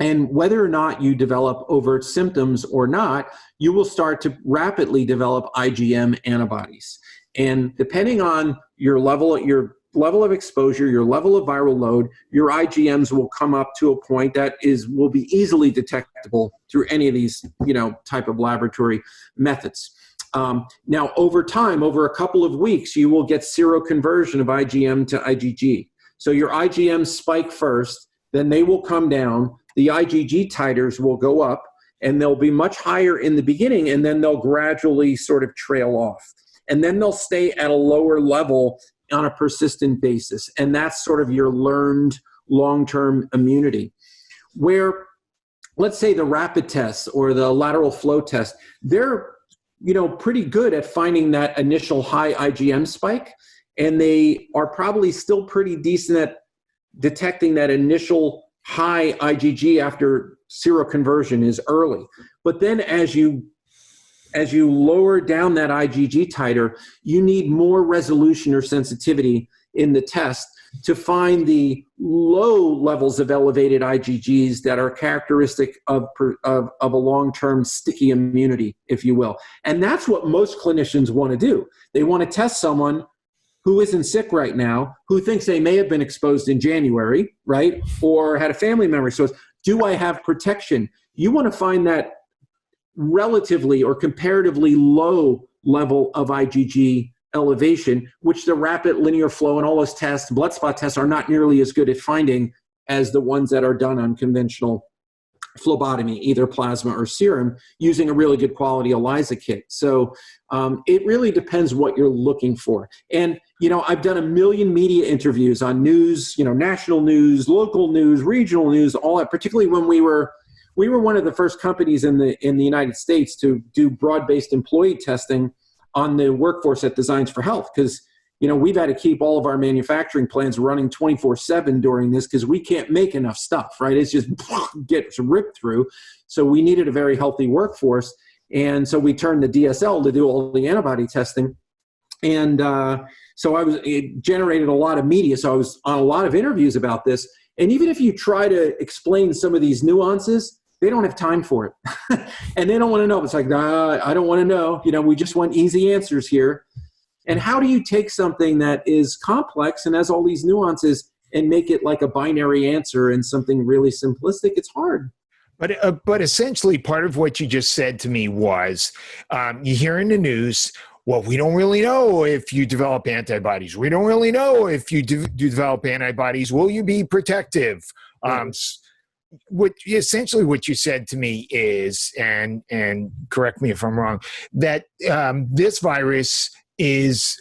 and whether or not you develop overt symptoms or not, you will start to rapidly develop IgM antibodies. And depending on your level of exposure, your level of viral load, your IgMs will come up to a point that will be easily detectable through any of these, type of laboratory methods. Now, over time, over a couple of weeks, you will get seroconversion of IgM to IgG. So your IgM spike first, then they will come down. The IgG titers will go up, and they'll be much higher in the beginning, and then they'll gradually sort of trail off. And then they'll stay at a lower level on a persistent basis. And that's sort of your learned long-term immunity. Where, let's say the rapid tests or the lateral flow test, they're pretty good at finding that initial high IgM spike, and they are probably still pretty decent at detecting that initial high IgG after seroconversion is early. But then as you lower down that IgG titer, you need more resolution or sensitivity in the test to find the low levels of elevated IgGs that are characteristic of a long-term sticky immunity, if you will. And that's what most clinicians want to do. They want to test someone who isn't sick right now, who thinks they may have been exposed in January, right? Or had a family member. So do I have protection? You want to find that relatively or comparatively low level of IgG elevation, which the rapid linear flow and all those tests, blood spot tests, are not nearly as good at finding as the ones that are done on conventional phlebotomy, either plasma or serum, using a really good quality ELISA kit. So it really depends what you're looking for. And, I've done 1 million media interviews on news, national news, local news, regional news, all that, particularly when we were one of the first companies in the United States to do broad-based employee testing on the workforce at Designs for Health, because we've had to keep all of our manufacturing plants running 24/7 during this because we can't make enough stuff, right? It's just gets ripped through. So we needed a very healthy workforce, and so we turned to DSL to do all the antibody testing, and so it generated a lot of media. So I was on a lot of interviews about this, and even if you try to explain some of these nuances, they don't have time for it. And they don't want to know. It's like, I don't want to know. We just want easy answers here. And how do you take something that is complex and has all these nuances and make it like a binary answer and something really simplistic? It's hard. But essentially, part of what you just said to me was, you hear in the news, well, we don't really know if you develop antibodies. We don't really know if you do develop antibodies. Will you be protective? What you said to me is, and correct me if I'm wrong, that this virus is,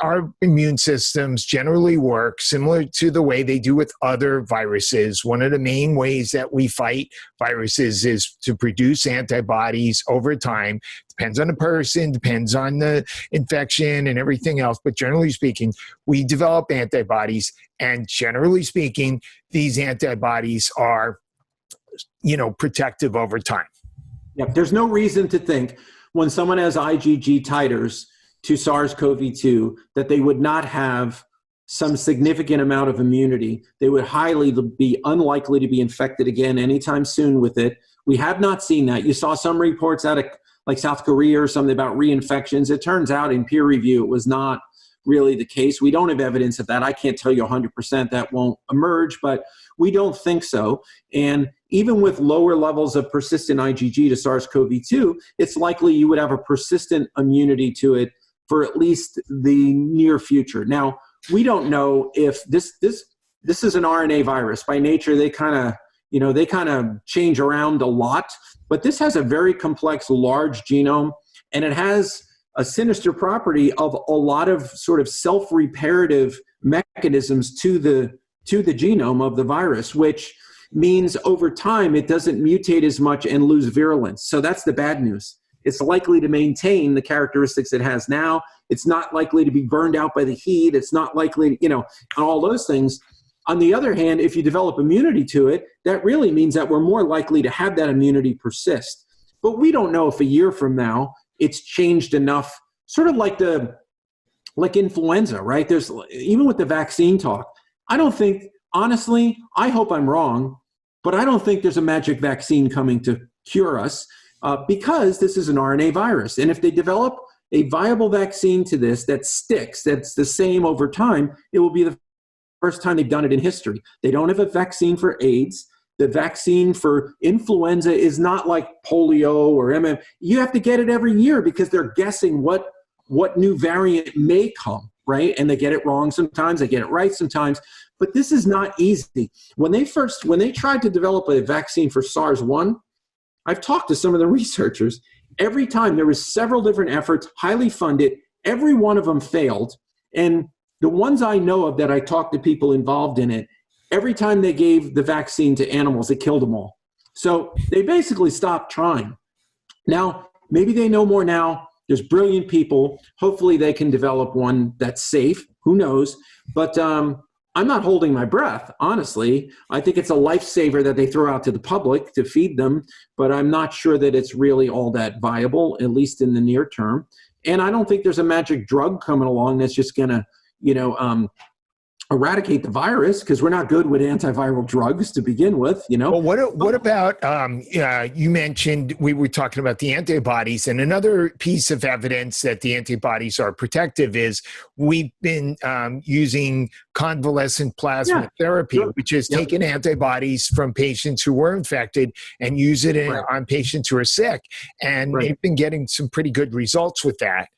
our immune systems generally work similar to the way they do with other viruses. One of the main ways that we fight viruses is to produce antibodies over time. Depends on the person, depends on the infection and everything else. But generally speaking, we develop antibodies, and generally speaking, these antibodies are protective over time. Yep. There's no reason to think when someone has IgG titers to SARS-CoV-2 that they would not have some significant amount of immunity. They would highly be unlikely to be infected again anytime soon with it. We have not seen that. You saw some reports out of like South Korea or something about reinfections. It turns out in peer review it was not really the case. We don't have evidence of that. I can't tell you 100% that won't emerge, but we don't think so. And even with lower levels of persistent IgG to SARS-CoV-2, it's likely you would have a persistent immunity to it for at least the near future. Now, we don't know if this is an RNA virus. By nature, they kind of change around a lot, but this has a very complex, large genome, and it has a sinister property of a lot of sort of self-reparative mechanisms to the genome of the virus, which means over time it doesn't mutate as much and lose virulence. So that's the bad news. It's likely to maintain the characteristics it has now. It's not likely to be burned out by the heat. It's not likely, and all those things. On the other hand, if you develop immunity to it, that really means that we're more likely to have that immunity persist. But we don't know if a year from now it's changed enough, sort of like influenza, right? There's, even with the vaccine talk, I don't think, honestly, I hope I'm wrong, but I don't think there's a magic vaccine coming to cure us because this is an RNA virus. And if they develop a viable vaccine to this that sticks, that's the same over time, it will be the first time they've done it in history. They don't have a vaccine for AIDS. The vaccine for influenza is not like polio or MM. You have to get it every year because they're guessing what new variant may come, right? And they get it wrong sometimes, they get it right sometimes. But this is not easy. When they tried to develop a vaccine for SARS-1, I've talked to some of the researchers. Every time there was several different efforts, highly funded, every one of them failed. And the ones I know of that I talked to people involved in it, every time they gave the vaccine to animals, it killed them all. So they basically stopped trying. Now, maybe they know more now. There's brilliant people. Hopefully they can develop one that's safe. Who knows? But I'm not holding my breath, honestly. I think it's a lifesaver that they throw out to the public to feed them, but I'm not sure that it's really all that viable, at least in the near term. And I don't think there's a magic drug coming along that's just going to, eradicate the virus because we're not good with antiviral drugs to begin with, you know. Well, what about, you mentioned, we were talking about the antibodies, and another piece of evidence that the antibodies are protective is we've been using convalescent plasma therapy, which is taking antibodies from patients who were infected and use it on patients who are sick. And they've been getting some pretty good results with that.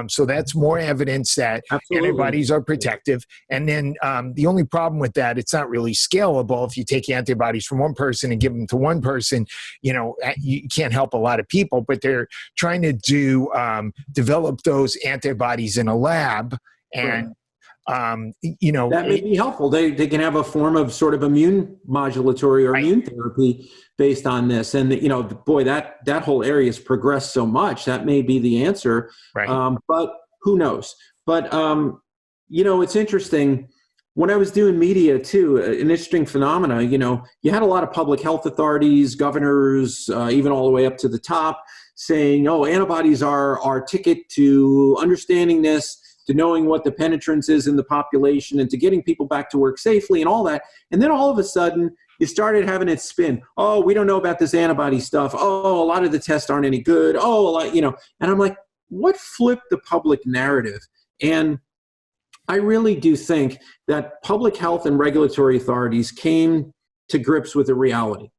So that's more evidence that antibodies are protective. And then the only problem with that, it's not really scalable. If you take antibodies from one person and give them to one person, you know, you can't help a lot of people, but they're trying to develop those antibodies in a lab. And you know, that may be helpful. They can have a form of sort of immune modulatory or immune therapy based on this. And, you know, boy, that whole area has progressed so much. That may be the answer, but who knows? But, you know, it's interesting. When I was doing media too, an interesting phenomena, you know, you had a lot of public health authorities, governors, even all the way up to the top saying, oh, antibodies are our ticket to understanding this, to knowing what the penetrance is in the population, and to getting people back to work safely and all that. And then all of a sudden, you started having it spin. Oh, we don't know about this antibody stuff. Oh, a lot of the tests aren't any good. Oh, a lot, you know. And I'm like, what flipped the public narrative? And I really do think that public health and regulatory authorities came to grips with the reality.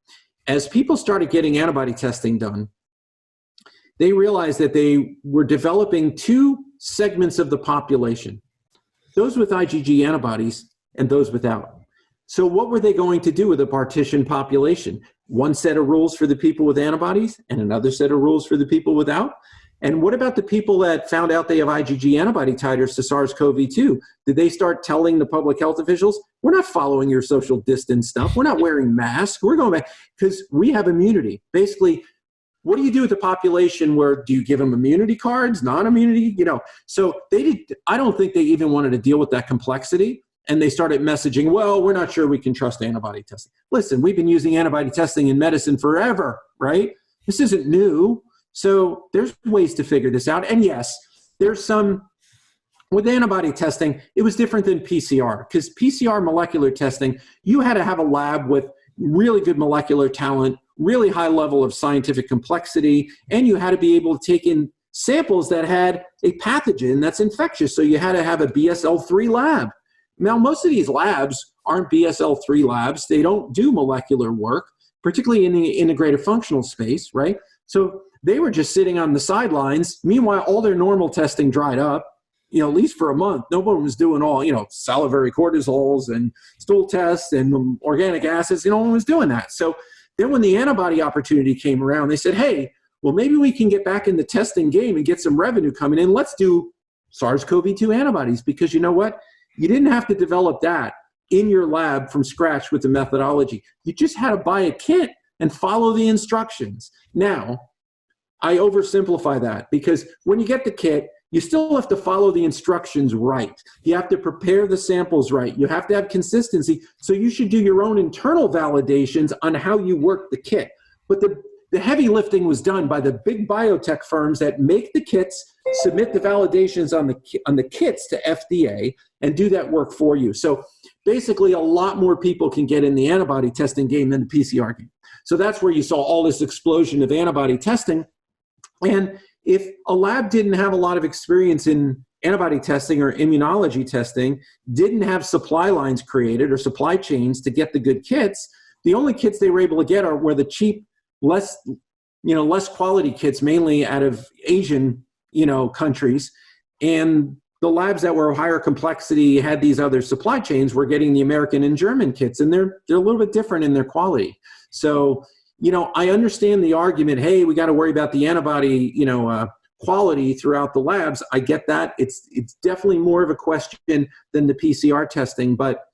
As people started getting antibody testing done, they realized that they were developing two segments of the population, those with IgG antibodies and those without. So what were they going to do with a partitioned population? One set of rules for the people with antibodies and another set of rules for the people without? And what about the people that found out they have IgG antibody titers to SARS-CoV-2? Did they start telling the public health officials, we're not following your social distance stuff, we're not wearing masks, we're going back because we have immunity? Basically, what do you do with the population where do you give them immunity cards, non-immunity, you know? So I don't think they even wanted to deal with that complexity. And they started messaging, well, we're not sure we can trust antibody testing. Listen, we've been using antibody testing in medicine forever, right? This isn't new. So there's ways to figure this out. And yes, there's some, with antibody testing, it was different than PCR, because PCR molecular testing, you had to have a lab with really good molecular talent, really high level of scientific complexity, and you had to be able to take in samples that had a pathogen that's infectious. So you had to have a BSL-3 lab. Now, most of these labs aren't BSL-3 labs. They don't do molecular work, particularly in the integrated functional space, right? So they were just sitting on the sidelines. Meanwhile, all their normal testing dried up, you know, at least for a month. No one was doing all, you know, salivary cortisols and stool tests and organic acids. No one was doing that. So then when the antibody opportunity came around, they said, hey, well, maybe we can get back in the testing game and get some revenue coming in. Let's do SARS-CoV-2 antibodies, because you know what? You didn't have to develop that in your lab from scratch with the methodology. You just had to buy a kit and follow the instructions. Now, I oversimplify that because when you get the kit, you still have to follow the instructions right. You have to prepare the samples right. You have to have consistency. So you should do your own internal validations on how you work the kit. But the heavy lifting was done by the big biotech firms that make the kits, submit the validations on the kits to FDA, and do that work for you. So basically, a lot more people can get in the antibody testing game than the PCR game. So that's where you saw all this explosion of antibody testing. And if a lab didn't have a lot of experience in antibody testing or immunology testing, didn't have supply lines created or supply chains to get the good kits, the only kits they were able to get were the cheap, less quality kits, mainly out of Asian, countries. And the labs that were higher complexity, had these other supply chains, were getting the American and German kits, and they're a little bit different in their quality. So, I understand the argument, hey, we got to worry about the antibody, quality throughout the labs. I get that. It's definitely more of a question than the PCR testing, but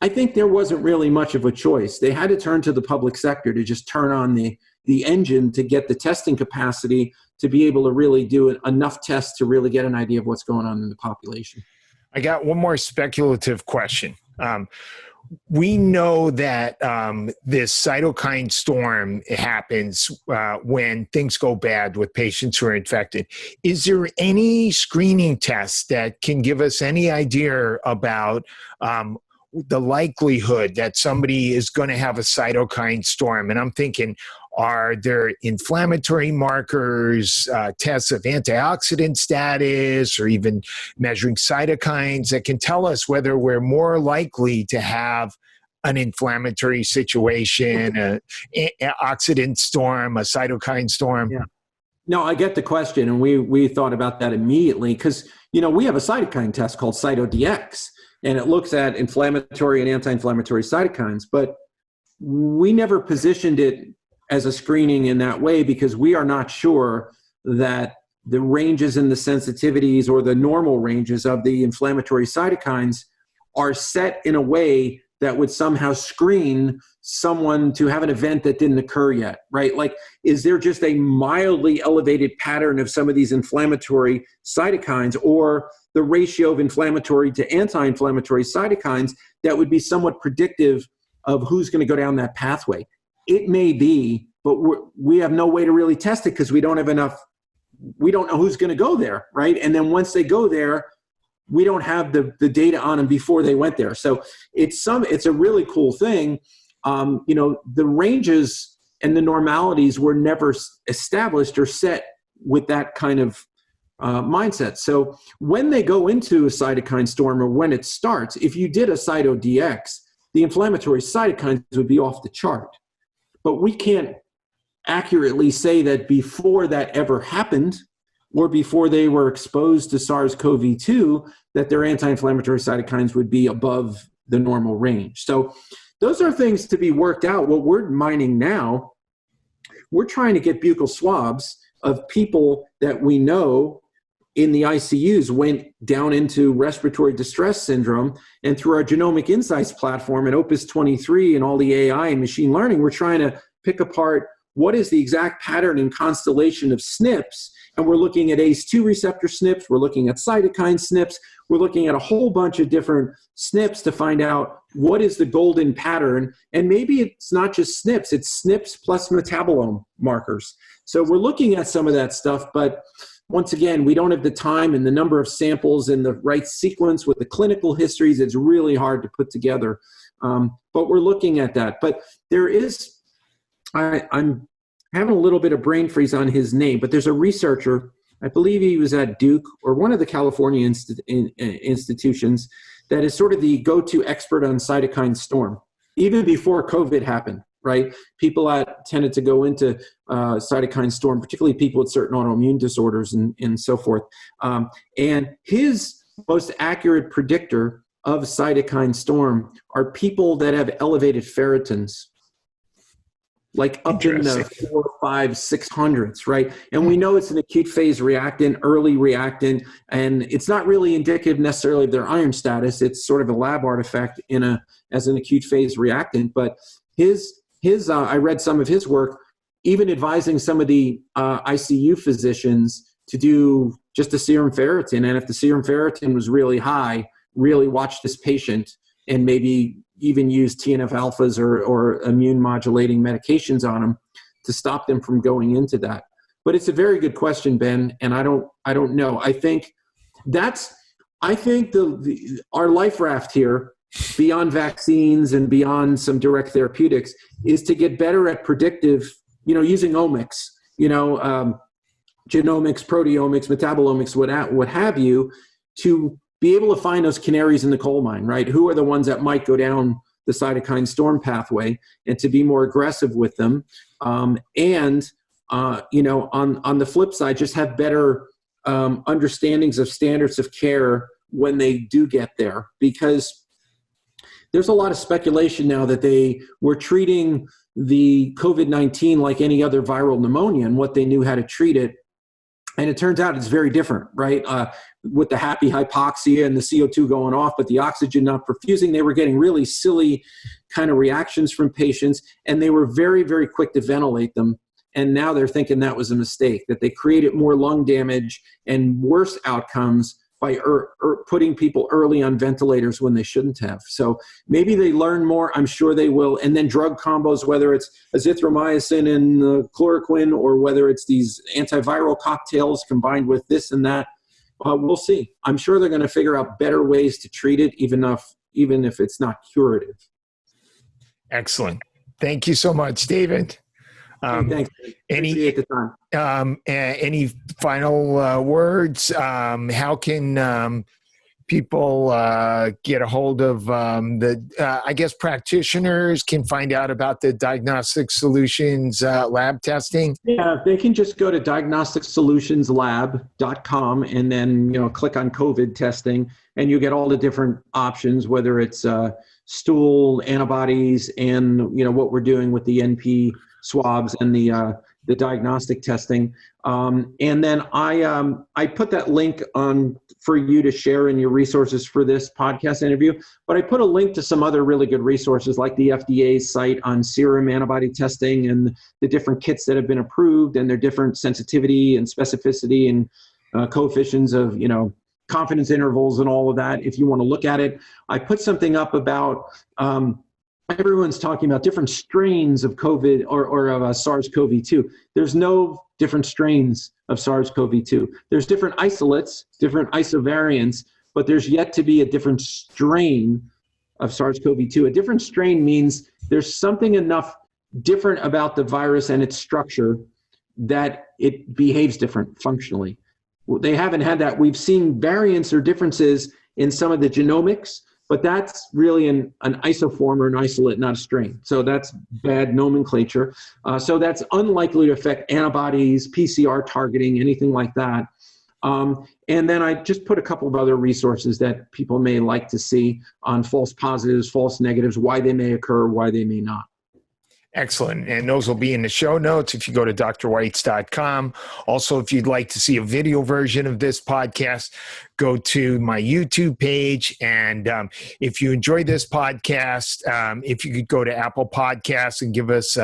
I think there wasn't really much of a choice. They had to turn to the public sector to just turn on the engine to get the testing capacity to be able to really do enough tests to really get an idea of what's going on in the population. I got one more speculative question. We know that this cytokine storm happens when things go bad with patients who are infected. Is there any screening test that can give us any idea about the likelihood that somebody is going to have a cytokine storm? And I'm thinking, are there inflammatory markers, tests of antioxidant status, or even measuring cytokines that can tell us whether we're more likely to have an inflammatory situation, an oxidant storm, a cytokine storm? Yeah. No, I get the question, and we thought about that immediately because, we have a cytokine test called CytoDX, and it looks at inflammatory and anti-inflammatory cytokines, but we never positioned it as a screening in that way because we are not sure that the ranges and the sensitivities or the normal ranges of the inflammatory cytokines are set in a way that would somehow screen someone to have an event that didn't occur yet, right? Like, is there just a mildly elevated pattern of some of these inflammatory cytokines or the ratio of inflammatory to anti-inflammatory cytokines that would be somewhat predictive of who's going to go down that pathway? It may be, but we have no way to really test it because we don't have enough. We don't know who's going to go there, right? And then once they go there, we don't have the data on them before they went there. So it's a really cool thing. The ranges and the normalities were never established or set with that kind of mindset. So when they go into a cytokine storm or when it starts, if you did a CytoDX, the inflammatory cytokines would be off the chart. But we can't accurately say that before that ever happened or before they were exposed to SARS-CoV-2 that their anti-inflammatory cytokines would be above the normal range. So those are things to be worked out. What we're mining now, we're trying to get buccal swabs of people that we know in the ICUs went down into respiratory distress syndrome. And through our Genomic Insights platform and Opus 23 and all the AI and machine learning, we're trying to pick apart what is the exact pattern and constellation of SNPs. And we're looking at ACE2 receptor SNPs. We're looking at cytokine SNPs. We're looking at a whole bunch of different SNPs to find out what is the golden pattern. And maybe it's not just SNPs, it's SNPs plus metabolome markers. So we're looking at some of that stuff, but once again, we don't have the time and the number of samples and the right sequence with the clinical histories. It's really hard to put together, but we're looking at that. But there is, I'm having a little bit of brain freeze on his name, but there's a researcher, I believe he was at Duke or one of the California institutions, that is sort of the go-to expert on cytokine storm, even before COVID happened. Right? People tended to go into cytokine storm, particularly people with certain autoimmune disorders and so forth. And his most accurate predictor of cytokine storm are people that have elevated ferritins, like up in the 4, 5, 600s, right? And we know it's an acute phase reactant, early reactant, and it's not really indicative necessarily of their iron status. It's sort of a lab artifact as an acute phase reactant, but I read some of his work, even advising some of the ICU physicians to do just a serum ferritin. And if the serum ferritin was really high, really watch this patient and maybe even use TNF alphas or immune modulating medications on them to stop them from going into that. But it's a very good question, Ben, and I don't know. I think our life raft here, beyond vaccines and beyond some direct therapeutics, is to get better at predictive, using omics, genomics, proteomics, metabolomics, what have you, to be able to find those canaries in the coal mine, right? Who are the ones that might go down the cytokine storm pathway, and to be more aggressive with them. On the flip side, just have better understandings of standards of care when they do get there, because there's a lot of speculation now that they were treating the COVID-19 like any other viral pneumonia and what they knew how to treat it. And it turns out it's very different, right? With the happy hypoxia and the CO2 going off, but the oxygen not perfusing, they were getting really silly kind of reactions from patients, and they were very, very quick to ventilate them. And now they're thinking that was a mistake, that they created more lung damage and worse outcomes by putting people early on ventilators when they shouldn't have. So maybe they learn more. I'm sure they will. And then drug combos, whether it's azithromycin and chloroquine, or whether it's these antiviral cocktails combined with this and that, we'll see. I'm sure they're going to figure out better ways to treat it, even if it's not curative. Excellent. Thank you so much, David. Thanks. Appreciate the time. Any final words? How can people get a hold of I guess practitioners can find out about the Diagnostic Solutions lab testing? Yeah, they can just go to diagnosticsolutionsLab.com and then click on COVID testing, and you get all the different options, whether it's stool antibodies and what we're doing with the NP swabs and the diagnostic testing. And then I put that link on for you to share in your resources for this podcast interview, but I put a link to some other really good resources like the FDA's site on serum antibody testing and the different kits that have been approved and their different sensitivity and specificity and coefficients of, confidence intervals and all of that. If you want to look at it, I put something up about, everyone's talking about different strains of COVID or of SARS-CoV-2. There's no different strains of SARS-CoV-2. There's different isolates, different isovariants, but there's yet to be a different strain of SARS-CoV-2. A different strain means there's something enough different about the virus and its structure that it behaves different functionally. They haven't had that. We've seen variants or differences in some of the genomics, but that's really an isoform or an isolate, not a strain. So that's bad nomenclature. So that's unlikely to affect antibodies, PCR targeting, anything like that. And then I just put a couple of other resources that people may like to see on false positives, false negatives, why they may occur, why they may not. Excellent. And those will be in the show notes if you go to drweitz.com. Also, if you'd like to see a video version of this podcast, go to my YouTube page. And if you enjoy this podcast, if you could go to Apple Podcasts and give us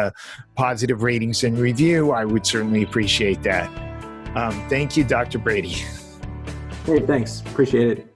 positive ratings and review, I would certainly appreciate that. Thank you, Dr. Brady. Hey, thanks. Appreciate it.